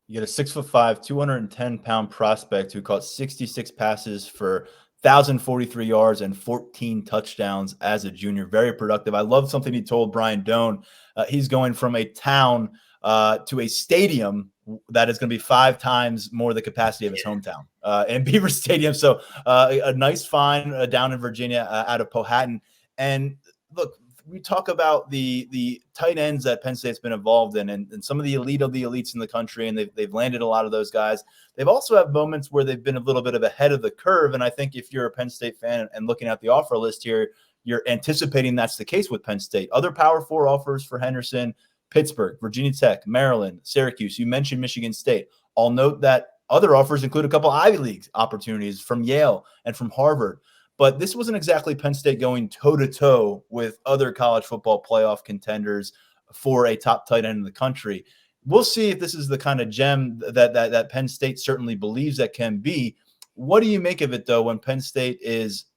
You get a 6'5", 210-pound prospect who caught 66 passes for 1,043 yards and 14 touchdowns as a junior. Very productive. I love something he told Brian Doan. He's going from a town to a stadium that is going to be 5 times more the capacity of his hometown in Beaver Stadium. So a nice find down in Virginia out of Powhatan. And look, we talk about the tight ends that Penn State's been involved in, and some of the elite of the elites in the country, and they've landed a lot of those guys. They've also had moments where they've been a little bit of ahead of the curve, and I think if you're a Penn State fan and looking at the offer list here, you're anticipating that's the case with Penn State. Other Power 4 offers for Henderson: Pittsburgh, Virginia Tech, Maryland, Syracuse. You mentioned Michigan State. I'll note that other offers include a couple Ivy League opportunities from Yale and from Harvard. But this wasn't exactly Penn State going toe-to-toe with other college football playoff contenders for a top tight end in the country. We'll see if this is the kind of gem that Penn State certainly believes that can be. What do you make of it, though, when Penn State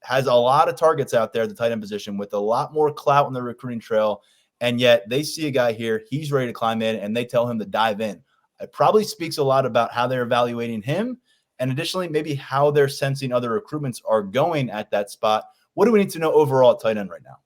has a lot of targets out there at the tight end position with a lot more clout on the recruiting trail, and yet they see a guy here, he's ready to climb in, and they tell him to dive in? It probably speaks a lot about how they're evaluating him, and additionally, maybe how they're sensing other recruitments are going at that spot. What do we need to know overall at tight end right now?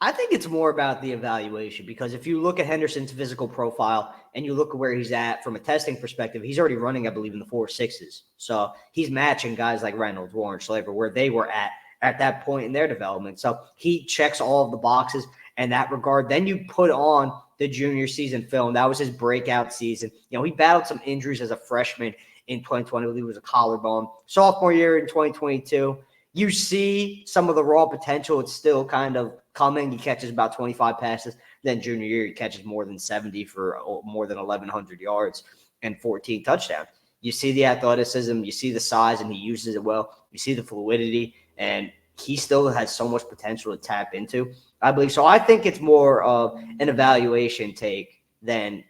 I think it's more about the evaluation, because if you look at Henderson's physical profile and you look at where he's at from a testing perspective, he's already running, I believe, in the 4.6s. So he's matching guys like Reynolds, Warren, Schlaver, where they were at that point in their development. So he checks all of the boxes in that regard. Then you put on the junior season film. That was his breakout season. He battled some injuries as a freshman in 2020. I believe it was a collarbone. Sophomore year in 2022, you see some of the raw potential. It's still kind of coming. He catches about 25 passes. Then junior year, he catches more than 70 for more than 1,100 yards and 14 touchdowns. You see the athleticism, you see the size, and he uses it well. You see the fluidity, and he still has so much potential to tap into, I believe. So I think it's more of an evaluation take than,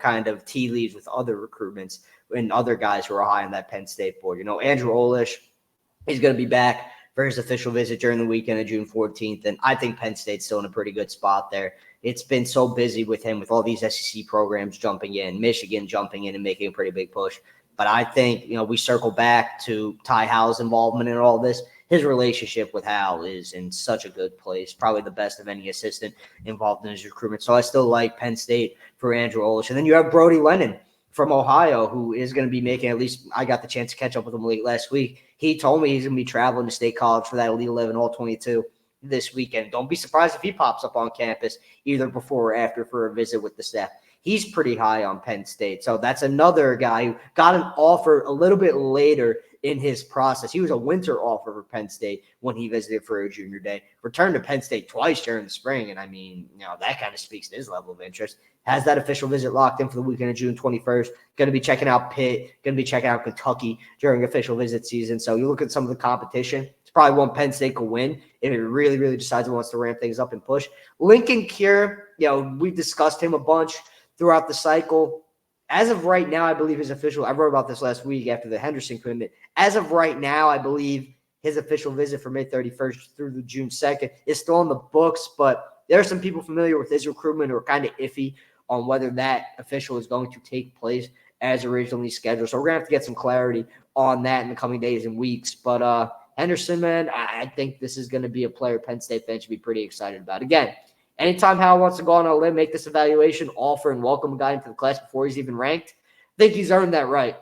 kind of tea leaves with other recruitments and other guys who are high on that Penn State board. Andrew Olish, he's going to be back for his official visit during the weekend of June 14th. And I think Penn State's still in a pretty good spot there. It's been so busy with him, with all these SEC programs jumping in, Michigan jumping in and making a pretty big push. But I think, we circle back to Ty Howell's involvement in all this. His relationship with Howell is in such a good place, probably the best of any assistant involved in his recruitment. So I still like Penn State for Andrew Olish. And then you have Brody Lennon from Ohio, who is going to be making, at least I got the chance to catch up with him late last week. He told me he's going to be traveling to State College for that Elite 11 All-22 this weekend. Don't be surprised if he pops up on campus either before or after for a visit with the staff. He's pretty high on Penn State. So that's another guy who got an offer a little bit later in his process. He was a winter offer for Penn State when he visited for a junior day. Returned to Penn State twice during the spring, and that kind of speaks to his level of interest. Has that official visit locked in for the weekend of June 21st. Going to be checking out Pitt. Going to be checking out Kentucky during official visit season. So you look at some of the competition. It's probably one Penn State could win if it really, really decides it wants to ramp things up and push. Lincoln Cure, we've discussed him a bunch throughout the cycle. As of right now, I believe his official – I wrote about this last week after the Henderson commitment. As of right now, I believe his official visit from May 31st through the June 2nd is still in the books, but there are some people familiar with his recruitment who are kind of iffy on whether that official is going to take place as originally scheduled. So we're going to have to get some clarity on that in the coming days and weeks. But Henderson, man, I think this is going to be a player Penn State fans should be pretty excited about. Again, anytime Howell wants to go on a limb, make this evaluation, offer and welcome a guy into the class before he's even ranked, I think he's earned that right.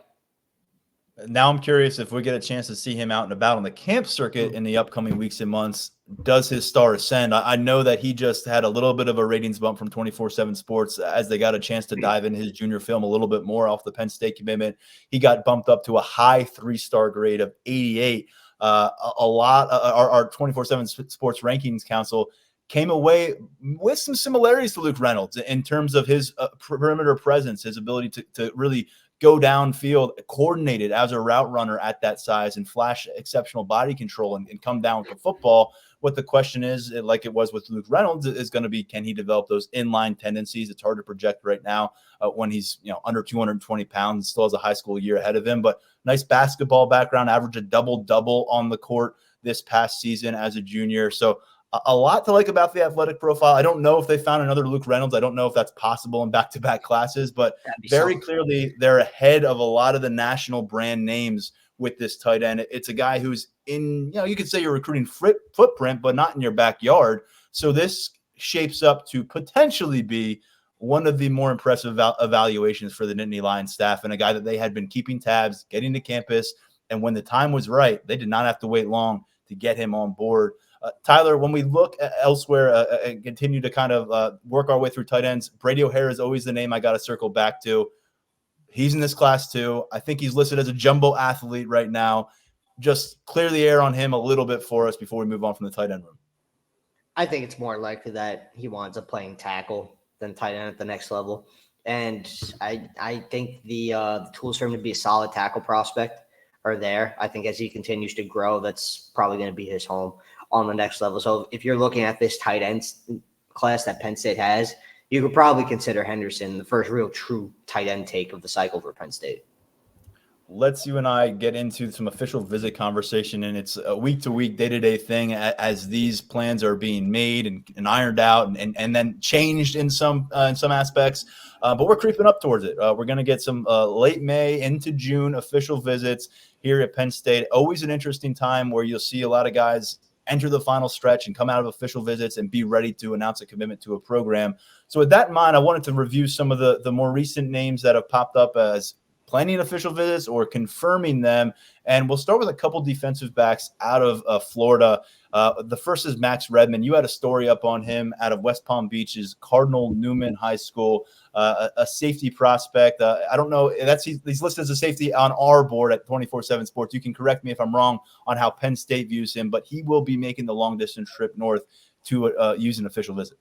Now I'm curious if we get a chance to see him out and about on the camp circuit in the upcoming weeks and months. Does his star ascend? I know that he just had a little bit of a ratings bump from 247 Sports as they got a chance to dive into his junior film a little bit more off the Penn State commitment. He got bumped up to a high 3-star grade of 88. Our 247 Sports Rankings Council came away with some similarities to Luke Reynolds in terms of his perimeter presence, his ability to really go downfield, coordinated as a route runner at that size and flash exceptional body control and come down with the football. What the question is, like it was with Luke Reynolds, is going to be, can he develop those inline tendencies? It's hard to project right now when he's under 220 pounds, still has a high school year ahead of him, but nice basketball background, averaged a double-double on the court this past season as a junior. So a lot to like about the athletic profile. I don't know if they found another Luke Reynolds. I don't know if that's possible in back-to-back classes, but very clearly they're ahead of a lot of the national brand names with this tight end. It's a guy who's in, you could say your recruiting footprint, but not in your backyard. So this shapes up to potentially be one of the more impressive evaluations for the Nittany Lions staff, and a guy that they had been keeping tabs, getting to campus. And when the time was right, they did not have to wait long to get him on board. Tyler, when we look elsewhere and continue to kind of work our way through tight ends, Brady O'Hara is always the name I got to circle back to. He's in this class too. I think he's listed as a jumbo athlete right now. Just clear the air on him a little bit for us before we move on from the tight end room. I think it's more likely that he winds up playing tackle than tight end at the next level. And I think the tools for him to be a solid tackle prospect are there. I think as he continues to grow, that's probably going to be his home on the next level. So if you're looking at this tight end class that Penn State has, you could probably consider Henderson the first real true tight end take of the cycle for Penn State. Let's you and I get into some official visit conversation, and it's a week-to-week, day-to-day thing as these plans are being made and ironed out and then changed in some aspects. But we're creeping up towards it. We're going to get some late May into June official visits here at Penn State. Always an interesting time where you'll see a lot of guys enter the final stretch and come out of official visits and be ready to announce a commitment to a program. So with that in mind, I wanted to review some of the more recent names that have popped up as planning official visits or confirming them. And we'll start with a couple defensive backs out of Florida. The first is Max Redmond. You had a story up on him out of West Palm Beach's Cardinal Newman High School, a safety prospect. I don't know. He's listed as a safety on our board at 247 Sports. You can correct me if I'm wrong on how Penn State views him, but he will be making the long-distance trip north to use an official visit.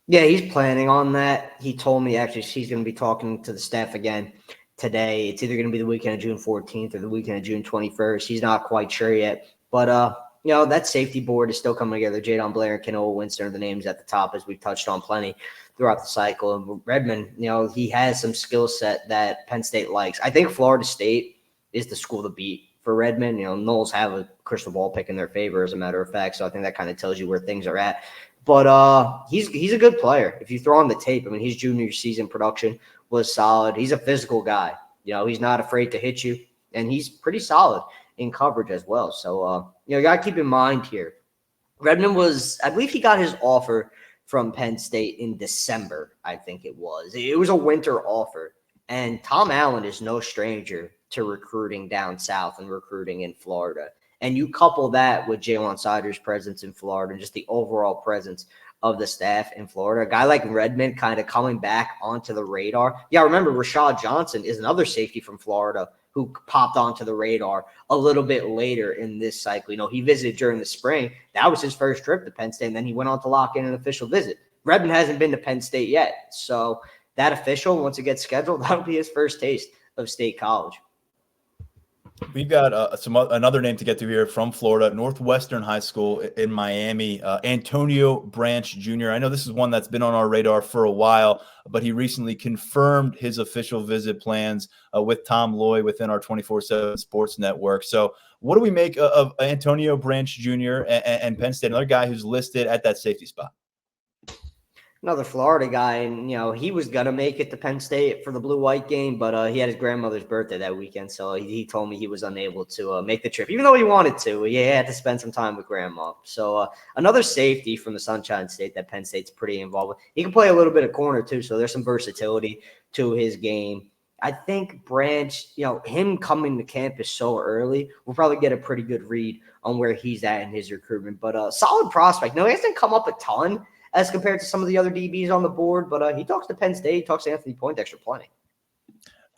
Yeah, he's planning on that. He told me actually he's going to be talking to the staff again today. It's either going to be the weekend of June 14th or the weekend of June 21st. He's not quite sure yet. But, that safety board is still coming together. Jadon Blair and Kenoa Winston are the names at the top, as we've touched on plenty throughout the cycle. And Redmond, he has some skill set that Penn State likes. I think Florida State is the school to beat for Redmond. Noles have a crystal ball pick in their favor, as a matter of fact. So I think that kind of tells you where things are at. But he's a good player. If you throw on the tape, his junior season production was solid. He's a physical guy. He's not afraid to hit you, and he's pretty solid in coverage as well. So, you got to keep in mind here. Redmond I believe he got his offer from Penn State in December, I think it was. It was a winter offer, and Tom Allen is no stranger to recruiting down south and recruiting in Florida. And you couple that with Jalen Sider's presence in Florida and just the overall presence of the staff in Florida. A guy like Redmond kind of coming back onto the radar. Yeah, remember Rashad Johnson is another safety from Florida who popped onto the radar a little bit later in this cycle. He visited during the spring. That was his first trip to Penn State, and then he went on to lock in an official visit. Redmond hasn't been to Penn State yet. So that official, once it gets scheduled, that'll be his first taste of State College. We've got another name to get to here from Florida, Northwestern High School in Miami, Antonio Branch Jr. I know this is one that's been on our radar for a while, but he recently confirmed his official visit plans with Tom Loy within our 247 Sports Network. So what do we make of Antonio Branch Jr. and Penn State, another guy who's listed at that safety spot? Another Florida guy, and he was gonna make it to Penn State for the blue-white game, but he had his grandmother's birthday that weekend, so he told me he was unable to make the trip, even though he wanted to. He had to spend some time with grandma. So another safety from the Sunshine State that Penn State's pretty involved with. He can play a little bit of corner too, so there's some versatility to his game. I think Branch, him coming to campus so early, we'll probably get a pretty good read on where he's at in his recruitment. But solid prospect. No, he hasn't come up a ton as compared to some of the other DBs on the board, but he talks to Penn State, he talks to Anthony Poindexter plenty.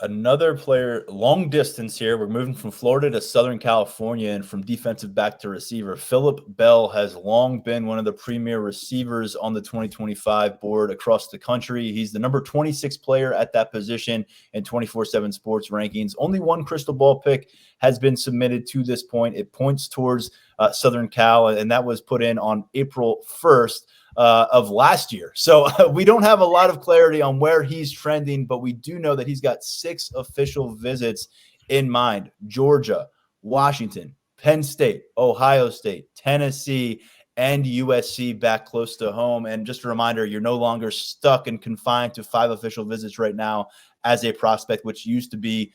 Another player, long distance here. We're moving from Florida to Southern California and from defensive back to receiver. Phillip Bell has long been one of the premier receivers on the 2025 board across the country. He's the number 26 player at that position in 247 Sports rankings. Only one crystal ball pick has been submitted to this point. It points towards Southern Cal, and that was put in on April 1st. Of last year. So we don't have a lot of clarity on where he's trending, but we do know that he's got 6 official visits in mind: Georgia, Washington, Penn State, Ohio State, Tennessee, and USC back close to home. And just a reminder, you're no longer stuck and confined to 5 official visits right now as a prospect, which used to be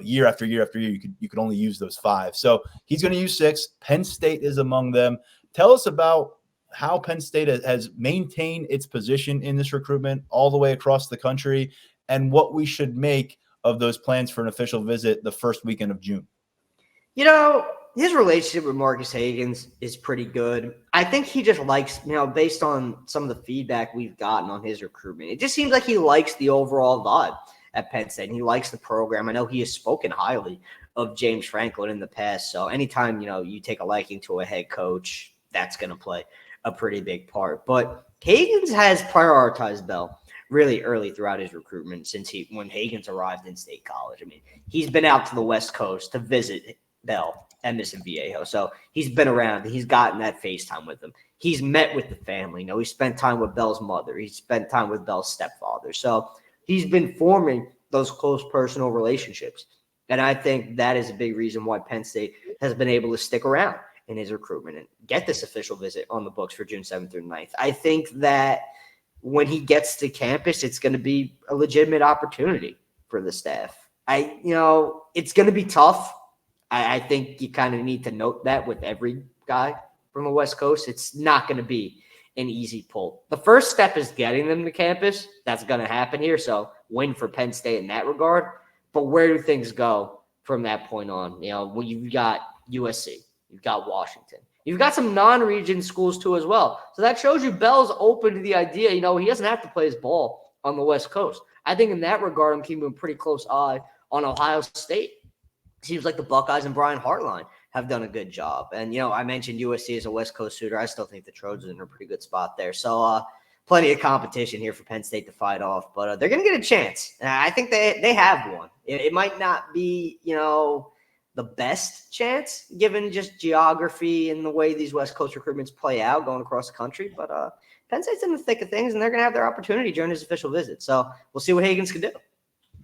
year after year after year, you could only use those 5. So he's going to use 6. Penn State is among them. Tell us about how Penn State has maintained its position in this recruitment all the way across the country, and what we should make of those plans for an official visit the first weekend of June. his relationship with Marcus Hagans is pretty good. I think he just likes, based on some of the feedback we've gotten on his recruitment, it just seems like he likes the overall vibe at Penn State, and he likes the program. I know he has spoken highly of James Franklin in the past. So anytime, you take a liking to a head coach, that's going to play a pretty big part. But Hagans has prioritized Bell really early throughout his recruitment when Hagans arrived in State College. I mean, he's been out to the West Coast to visit Bell and Mission Viejo. So he's been around. He's gotten that FaceTime with him. He's met with the family. He spent time with Bell's mother. He spent time with Bell's stepfather. So he's been forming those close personal relationships. And I think that is a big reason why Penn State has been able to stick around in his recruitment and get this official visit on the books for June 7th through 9th. I think that when he gets to campus, it's going to be a legitimate opportunity for the staff. It's going to be tough. I think you kind of need to note that with every guy from the West Coast. It's not going to be an easy pull. The first step is getting them to campus. That's going to happen here. So win for Penn State in that regard. But where do things go from that point on? When you've got USC, you've got Washington, you've got some non-region schools too as well. So that shows you Bell's open to the idea. He doesn't have to play his ball on the West Coast. I think in that regard, I'm keeping a pretty close eye on Ohio State. Seems like the Buckeyes and Brian Hartline have done a good job. And, I mentioned USC as a West Coast suitor. I still think the Trojans are in a pretty good spot there. So plenty of competition here for Penn State to fight off. But they're going to get a chance. And I think they have one. It might not be, the best chance given just geography and the way these West Coast recruitments play out going across the country. But Penn State's in the thick of things, and they're going to have their opportunity during his official visit. So we'll see what Hagans can do.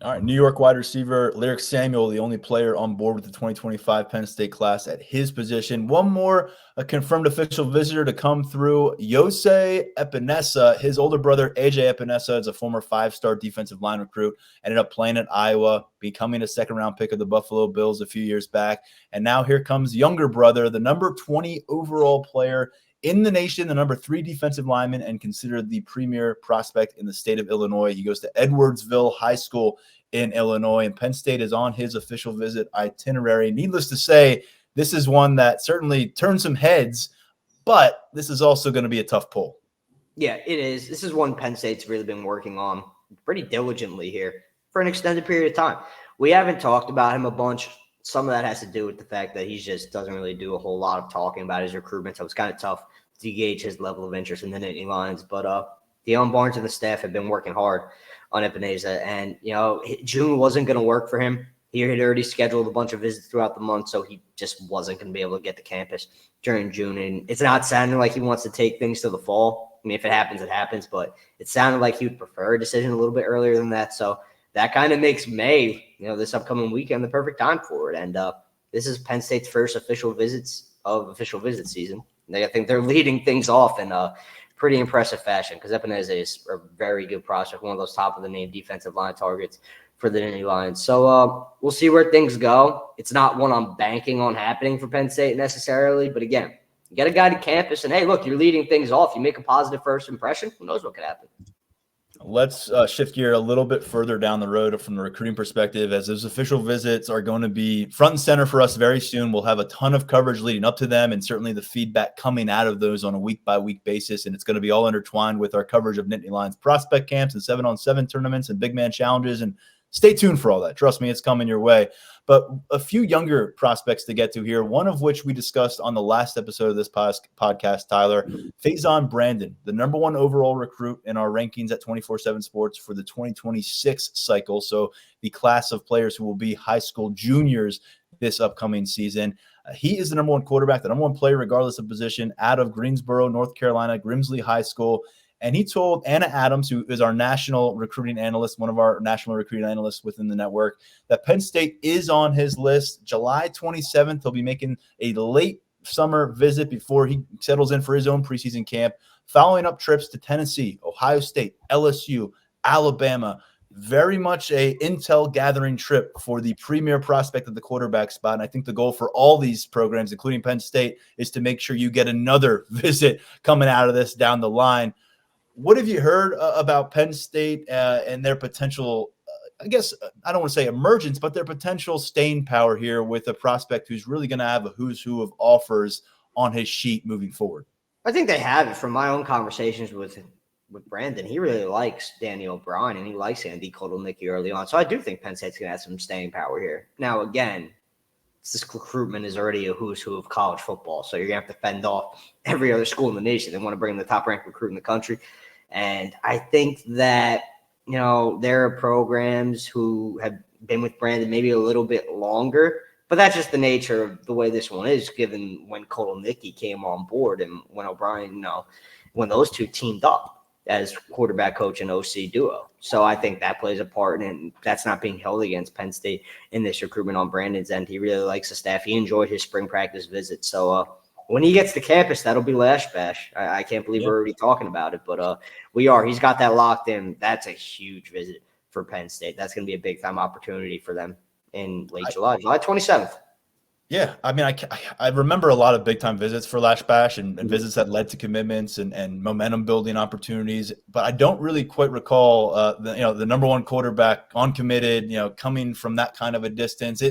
All right, New York wide receiver Lyric Samuel, the only player on board with the 2025 Penn State class at his position. One more, a confirmed official visitor to come through, Yosei Epinesa. His older brother, AJ Epinesa, is a former five-star defensive line recruit, ended up playing at Iowa, becoming a second-round pick of the Buffalo Bills a few years back. And now here comes younger brother, the number 20 overall player in the nation, the number 3 defensive lineman, and considered the premier prospect in the state of Illinois. He goes to Edwardsville High School in Illinois, and Penn State is on his official visit itinerary. Needless to say, this is one that certainly turns some heads, but this is also going to be a tough pull. Yeah, it is. This is one Penn State's really been working on pretty diligently here for an extended period of time. We haven't talked about him a bunch. Some of that has to do with the fact that he just doesn't really do a whole lot of talking about his recruitment, so it's kind of tough to gauge his level of interest in the Nittany Lions. But Deion Barnes and the staff have been working hard on Epinesa, and June wasn't going to work for him. He had already scheduled a bunch of visits throughout the month, so he just wasn't going to be able to get to campus during June. And it's not sounding like he wants to take things to the fall. I mean, if it happens, it happens, but it sounded like he would prefer a decision a little bit earlier than that. So that kind of makes May, this upcoming weekend, the perfect time for it. And this is Penn State's first official visit season. I think they're leading things off in a pretty impressive fashion because Epinesa is a very good prospect, one of those top-of-the-name defensive line targets for the Nittany Lions. So we'll see where things go. It's not one I'm banking on happening for Penn State necessarily, but again, you get a guy to campus and, hey, look, you're leading things off. You make a positive first impression, who knows what could happen. Let's shift gear a little bit further down the road from the recruiting perspective, as those official visits are going to be front and center for us very soon. We'll have a ton of coverage leading up to them and certainly the feedback coming out of those on a week-by-week basis, and it's going to be all intertwined with our coverage of Nittany Lions prospect camps and 7-on-7 tournaments and big man challenges, and stay tuned for all that. Trust me, it's coming your way. But a few younger prospects to get to here, one of which we discussed on the last episode of this podcast, Tyler. Faison Brandon, the number 1 overall recruit in our rankings at 247 Sports for the 2026 cycle. So the class of players who will be high school juniors this upcoming season. He is the number 1 quarterback, the number 1 player regardless of position out of Greensboro, North Carolina, Grimsley High School. And he told Anna Adams, who is our national recruiting analyst, one of our national recruiting analysts within the network, that Penn State is on his list. July 27th, he'll be making a late summer visit before he settles in for his own preseason camp, following up trips to Tennessee, Ohio State, LSU, Alabama. Very much a intel gathering trip for the premier prospect at the quarterback spot. And I think the goal for all these programs, including Penn State, is to make sure you get another visit coming out of this down the line. What have you heard about Penn State and their potential I guess I don't want to say emergence, but their potential staying power here with a prospect who's really going to have a who's who of offers on his sheet moving forward? I think they have it from my own conversations with Brandon. He really likes Danny O'Brien and he likes Andy Kotelnicki early on. So I do think Penn State's going to have some staying power here. Now, again, this recruitment is already a who's who of college football. So you're going to have to fend off every other school in the nation. They want to bring in the top-ranked recruit in the country. And I think that, there are programs who have been with Brandon maybe a little bit longer, but that's just the nature of the way this one is, given when Kotelnicki came on board and when O'Brien, when those two teamed up as quarterback coach and OC duo. So I think that plays a part, and that's not being held against Penn State in this recruitment on Brandon's end. He really likes the staff. He enjoyed his spring practice visit. So when he gets to campus, that'll be Lash Bash. I can't believe we're already talking about it, but we are. He's got that locked in. That's a huge visit for Penn State. That's going to be a big-time opportunity for them in late July 27th. Yeah, I mean, I remember a lot of big-time visits for Lash Bash and visits that led to commitments and momentum-building opportunities, but I don't really quite recall the number one quarterback on committed, coming from that kind of a distance.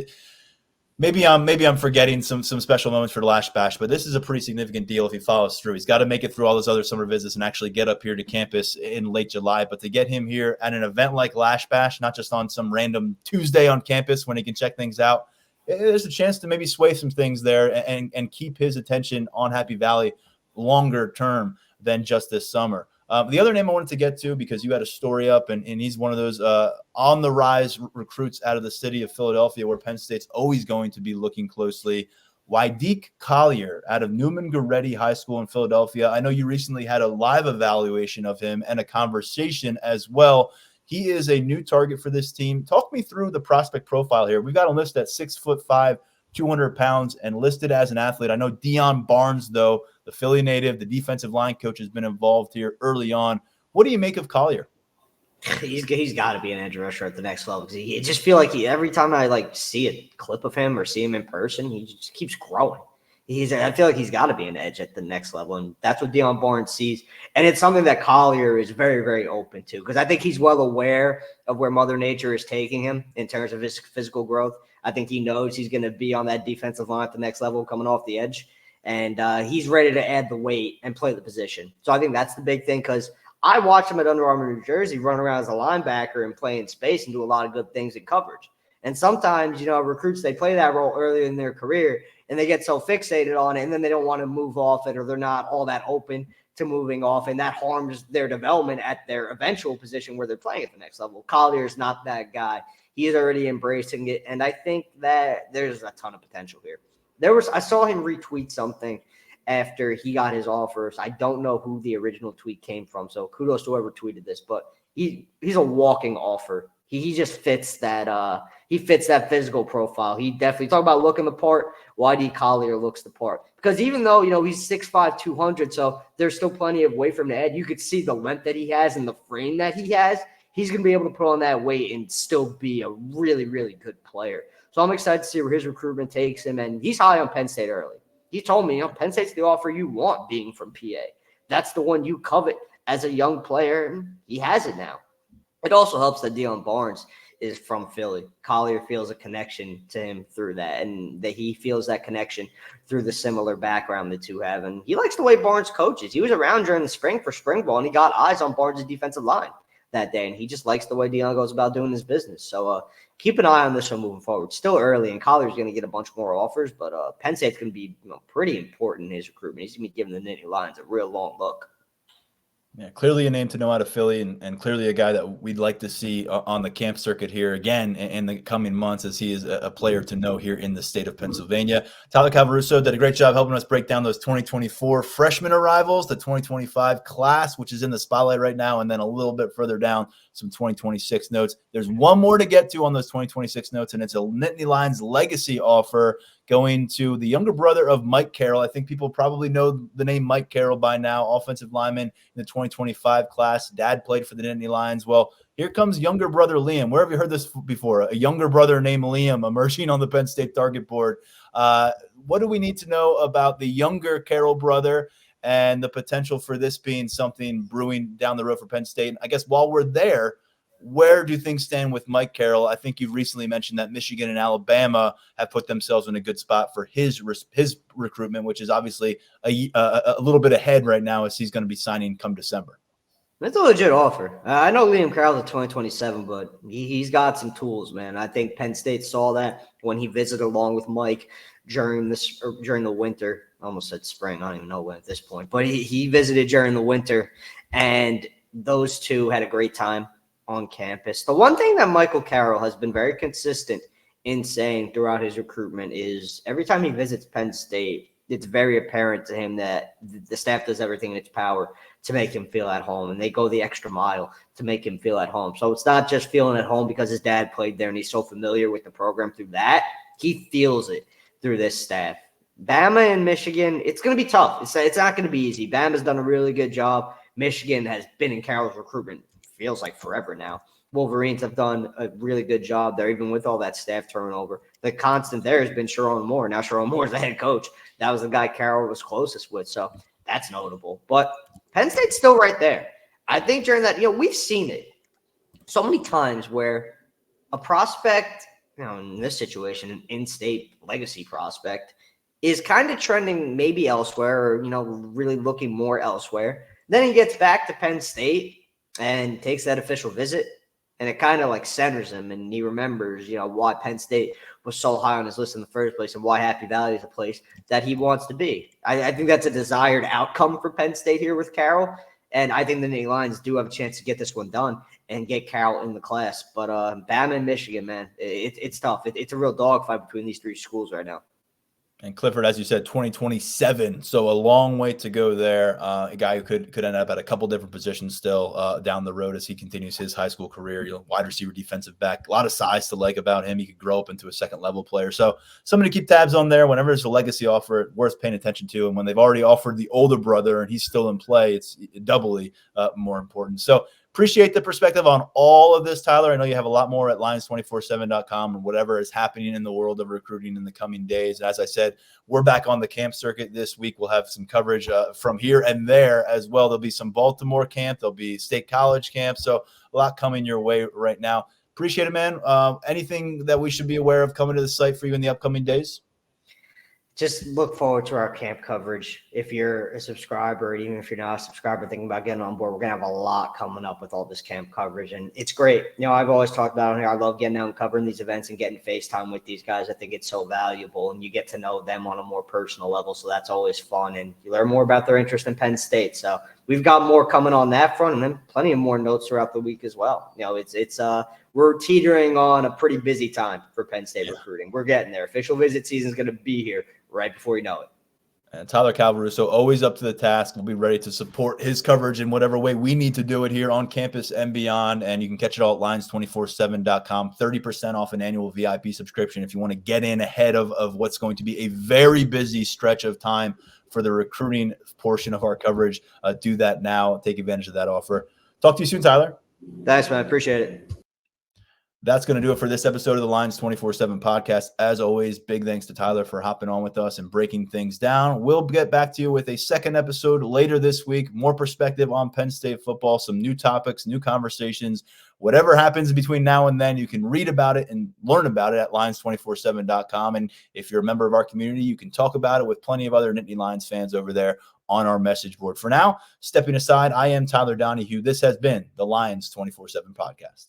Maybe I'm forgetting some special moments for Lash Bash, but this is a pretty significant deal if he follows through. He's got to make it through all those other summer visits and actually get up here to campus in late July. But to get him here at an event like Lash Bash, not just on some random Tuesday on campus when he can check things out, there's a chance to maybe sway some things there and keep his attention on Happy Valley longer term than just this summer. The other name I wanted to get to, because you had a story up, and he's one of those on the rise recruits out of the city of Philadelphia, where Penn State's always going to be looking closely. Wydeek Collier out of Newman Goretti High School in Philadelphia. I know you recently had a live evaluation of him and a conversation as well. He is a new target for this team. Talk me through the prospect profile here. We've got him listed at 6'5", 200 pounds, and listed as an athlete. I know Dion Barnes, though, the Philly native, the defensive line coach, has been involved here early on. What do you make of Collier? He's got to be an edge rusher at the next level. I just feel like every time I see a clip of him or see him in person, he just keeps growing. I feel like he's got to be an edge at the next level, and that's what Dion Barnes sees. And it's something that Collier is very, very open to, because I think he's well aware of where Mother Nature is taking him in terms of his physical growth. I think he knows he's going to be on that defensive line at the next level coming off the edge, and he's ready to add the weight and play the position. So I think that's the big thing, because I watched him at Under Armour, New Jersey, run around as a linebacker and play in space and do a lot of good things in coverage. And sometimes, recruits, they play that role earlier in their career, and they get so fixated on it, and then they don't want to move off it, or they're not all that open to moving off, and that harms their development at their eventual position where they're playing at the next level. Collier's not that guy. He is already embracing it, and I think that there's a ton of potential here. I saw him retweet something after he got his offers. I don't know who the original tweet came from, so kudos to whoever tweeted this, but he's a walking offer. He just fits that he fits that physical profile. He definitely, talk about looking the part, YD Collier looks the part. Because even though, he's 6'5", 200, so there's still plenty of weight from the head, you could see the length that he has and the frame that he has. He's going to be able to put on that weight and still be a really, really good player. So I'm excited to see where his recruitment takes him, and he's high on Penn State early. He told me, Penn State's the offer you want being from PA. That's the one you covet as a young player, and he has it now. It also helps that Dion Barnes is from Philly. Collier feels a connection to him through that, and that he feels that connection through the similar background the two have. And he likes the way Barnes coaches. He was around during the spring for spring ball, and he got eyes on Barnes' defensive line that day, and he just likes the way Dion goes about doing his business. So keep an eye on this one moving forward. Still early, and Collier's going to get a bunch more offers, but Penn State's going to be pretty important in his recruitment. He's going to be giving the Nittany Lions a real long look. Yeah, clearly a name to know out of Philly, and clearly a guy that we'd like to see on the camp circuit here again in the coming months, as he is a player to know here in the state of Pennsylvania. Tyler Calvaruso did a great job helping us break down those 2024 freshman arrivals, the 2025 class, which is in the spotlight right now, and then a little bit further down, some 2026 notes. There's one more to get to on those 2026 notes, and it's a Nittany Lions legacy offer going to the younger brother of Mike Carroll. I think people probably know the name Mike Carroll by now, offensive lineman in the 2025 class. Dad played for the Nittany Lions. Well, here comes younger brother Liam. Where have you heard this before? A younger brother named Liam emerging on the Penn State target board. What do we need to know about the younger Carroll brother and the potential for this being something brewing down the road for Penn State? And I guess while we're there, where do things stand with Mike Carroll? I think you recently mentioned that Michigan and Alabama have put themselves in a good spot for his recruitment, which is obviously a little bit ahead right now as he's going to be signing come December. It's a legit offer. I know Liam Carroll's a 2027, but he's got some tools, man. I think Penn State saw that when he visited along with Mike during the winter. I almost said spring. I don't even know when at this point, but he visited during the winter, and those two had a great time on campus. The one thing that Michael Carroll has been very consistent in saying throughout his recruitment is every time he visits Penn State, it's very apparent to him that the staff does everything in its power to make him feel at home, and they go the extra mile to make him feel at home. So it's not just feeling at home because his dad played there and he's so familiar with the program through that. He feels it through this staff. Bama and Michigan, it's going to be tough. It's not going to be easy. Bama's done a really good job. Michigan has been in Carroll's recruitment, feels like forever now. Wolverines have done a really good job there, even with all that staff turnover. The constant there has been Sharon Moore. Now Sharon Moore is the head coach. That was the guy Carroll was closest with, so that's notable. But Penn State's still right there. I think during that, we've seen it so many times where a prospect, in this situation, an in-state legacy prospect, is kind of trending maybe elsewhere or, really looking more elsewhere. Then he gets back to Penn State and takes that official visit, and it kind of like centers him, and he remembers, why Penn State was so high on his list in the first place and why Happy Valley is a place that he wants to be. I think that's a desired outcome for Penn State here with Carroll, and I think the Nittany Lions do have a chance to get this one done and get Carroll in the class. But Bama and Michigan, man, it's tough. It's a real dogfight between these three schools right now. And Clifford, as you said, 2027. So a long way to go there. A guy who could end up at a couple different positions still down the road as he continues his high school career. Wide receiver, defensive back, a lot of size to like about him. He could grow up into a second level player. So somebody to keep tabs on there. Whenever there's a legacy offer, worth paying attention to. And when they've already offered the older brother and he's still in play, it's doubly more important. So appreciate the perspective on all of this, Tyler. I know you have a lot more at Lions247.com and whatever is happening in the world of recruiting in the coming days. And as I said, we're back on the camp circuit this week. We'll have some coverage from here and there as well. There'll be some Baltimore camp. There'll be State College camp. So a lot coming your way right now. Appreciate it, man. Anything that we should be aware of coming to the site for you in the upcoming days? Just look forward to our camp coverage. If you're a subscriber, even if you're not a subscriber thinking about getting on board, we're going to have a lot coming up with all this camp coverage. And it's great. I've always talked about it here. I love getting out and covering these events and getting FaceTime with these guys. I think it's so valuable, and you get to know them on a more personal level. So that's always fun. And you learn more about their interest in Penn State. So we've got more coming on that front, and then plenty of more notes throughout the week as well. We're teetering on a pretty busy time for Penn State recruiting. We're getting there. Official visit season is going to be here right before you know it. And Tyler Calvaruso, always up to the task. We'll be ready to support his coverage in whatever way we need to do it here on campus and beyond. And you can catch it all at Lions247.com. 30% off an annual VIP subscription if you want to get in ahead of what's going to be a very busy stretch of time for the recruiting portion of our coverage. Do that now. Take advantage of that offer. Talk to you soon, Tyler. Thanks, man. Appreciate it. That's going to do it for this episode of the Lions247 Podcast. As always, big thanks to Tyler for hopping on with us and breaking things down. We'll get back to you with a second episode later this week. More perspective on Penn State football, some new topics, new conversations. Whatever happens between now and then, you can read about it and learn about it at Lions247.com. And if you're a member of our community, you can talk about it with plenty of other Nittany Lions fans over there on our message board. For now, stepping aside, I am Tyler Donahue. This has been the Lions247 Podcast.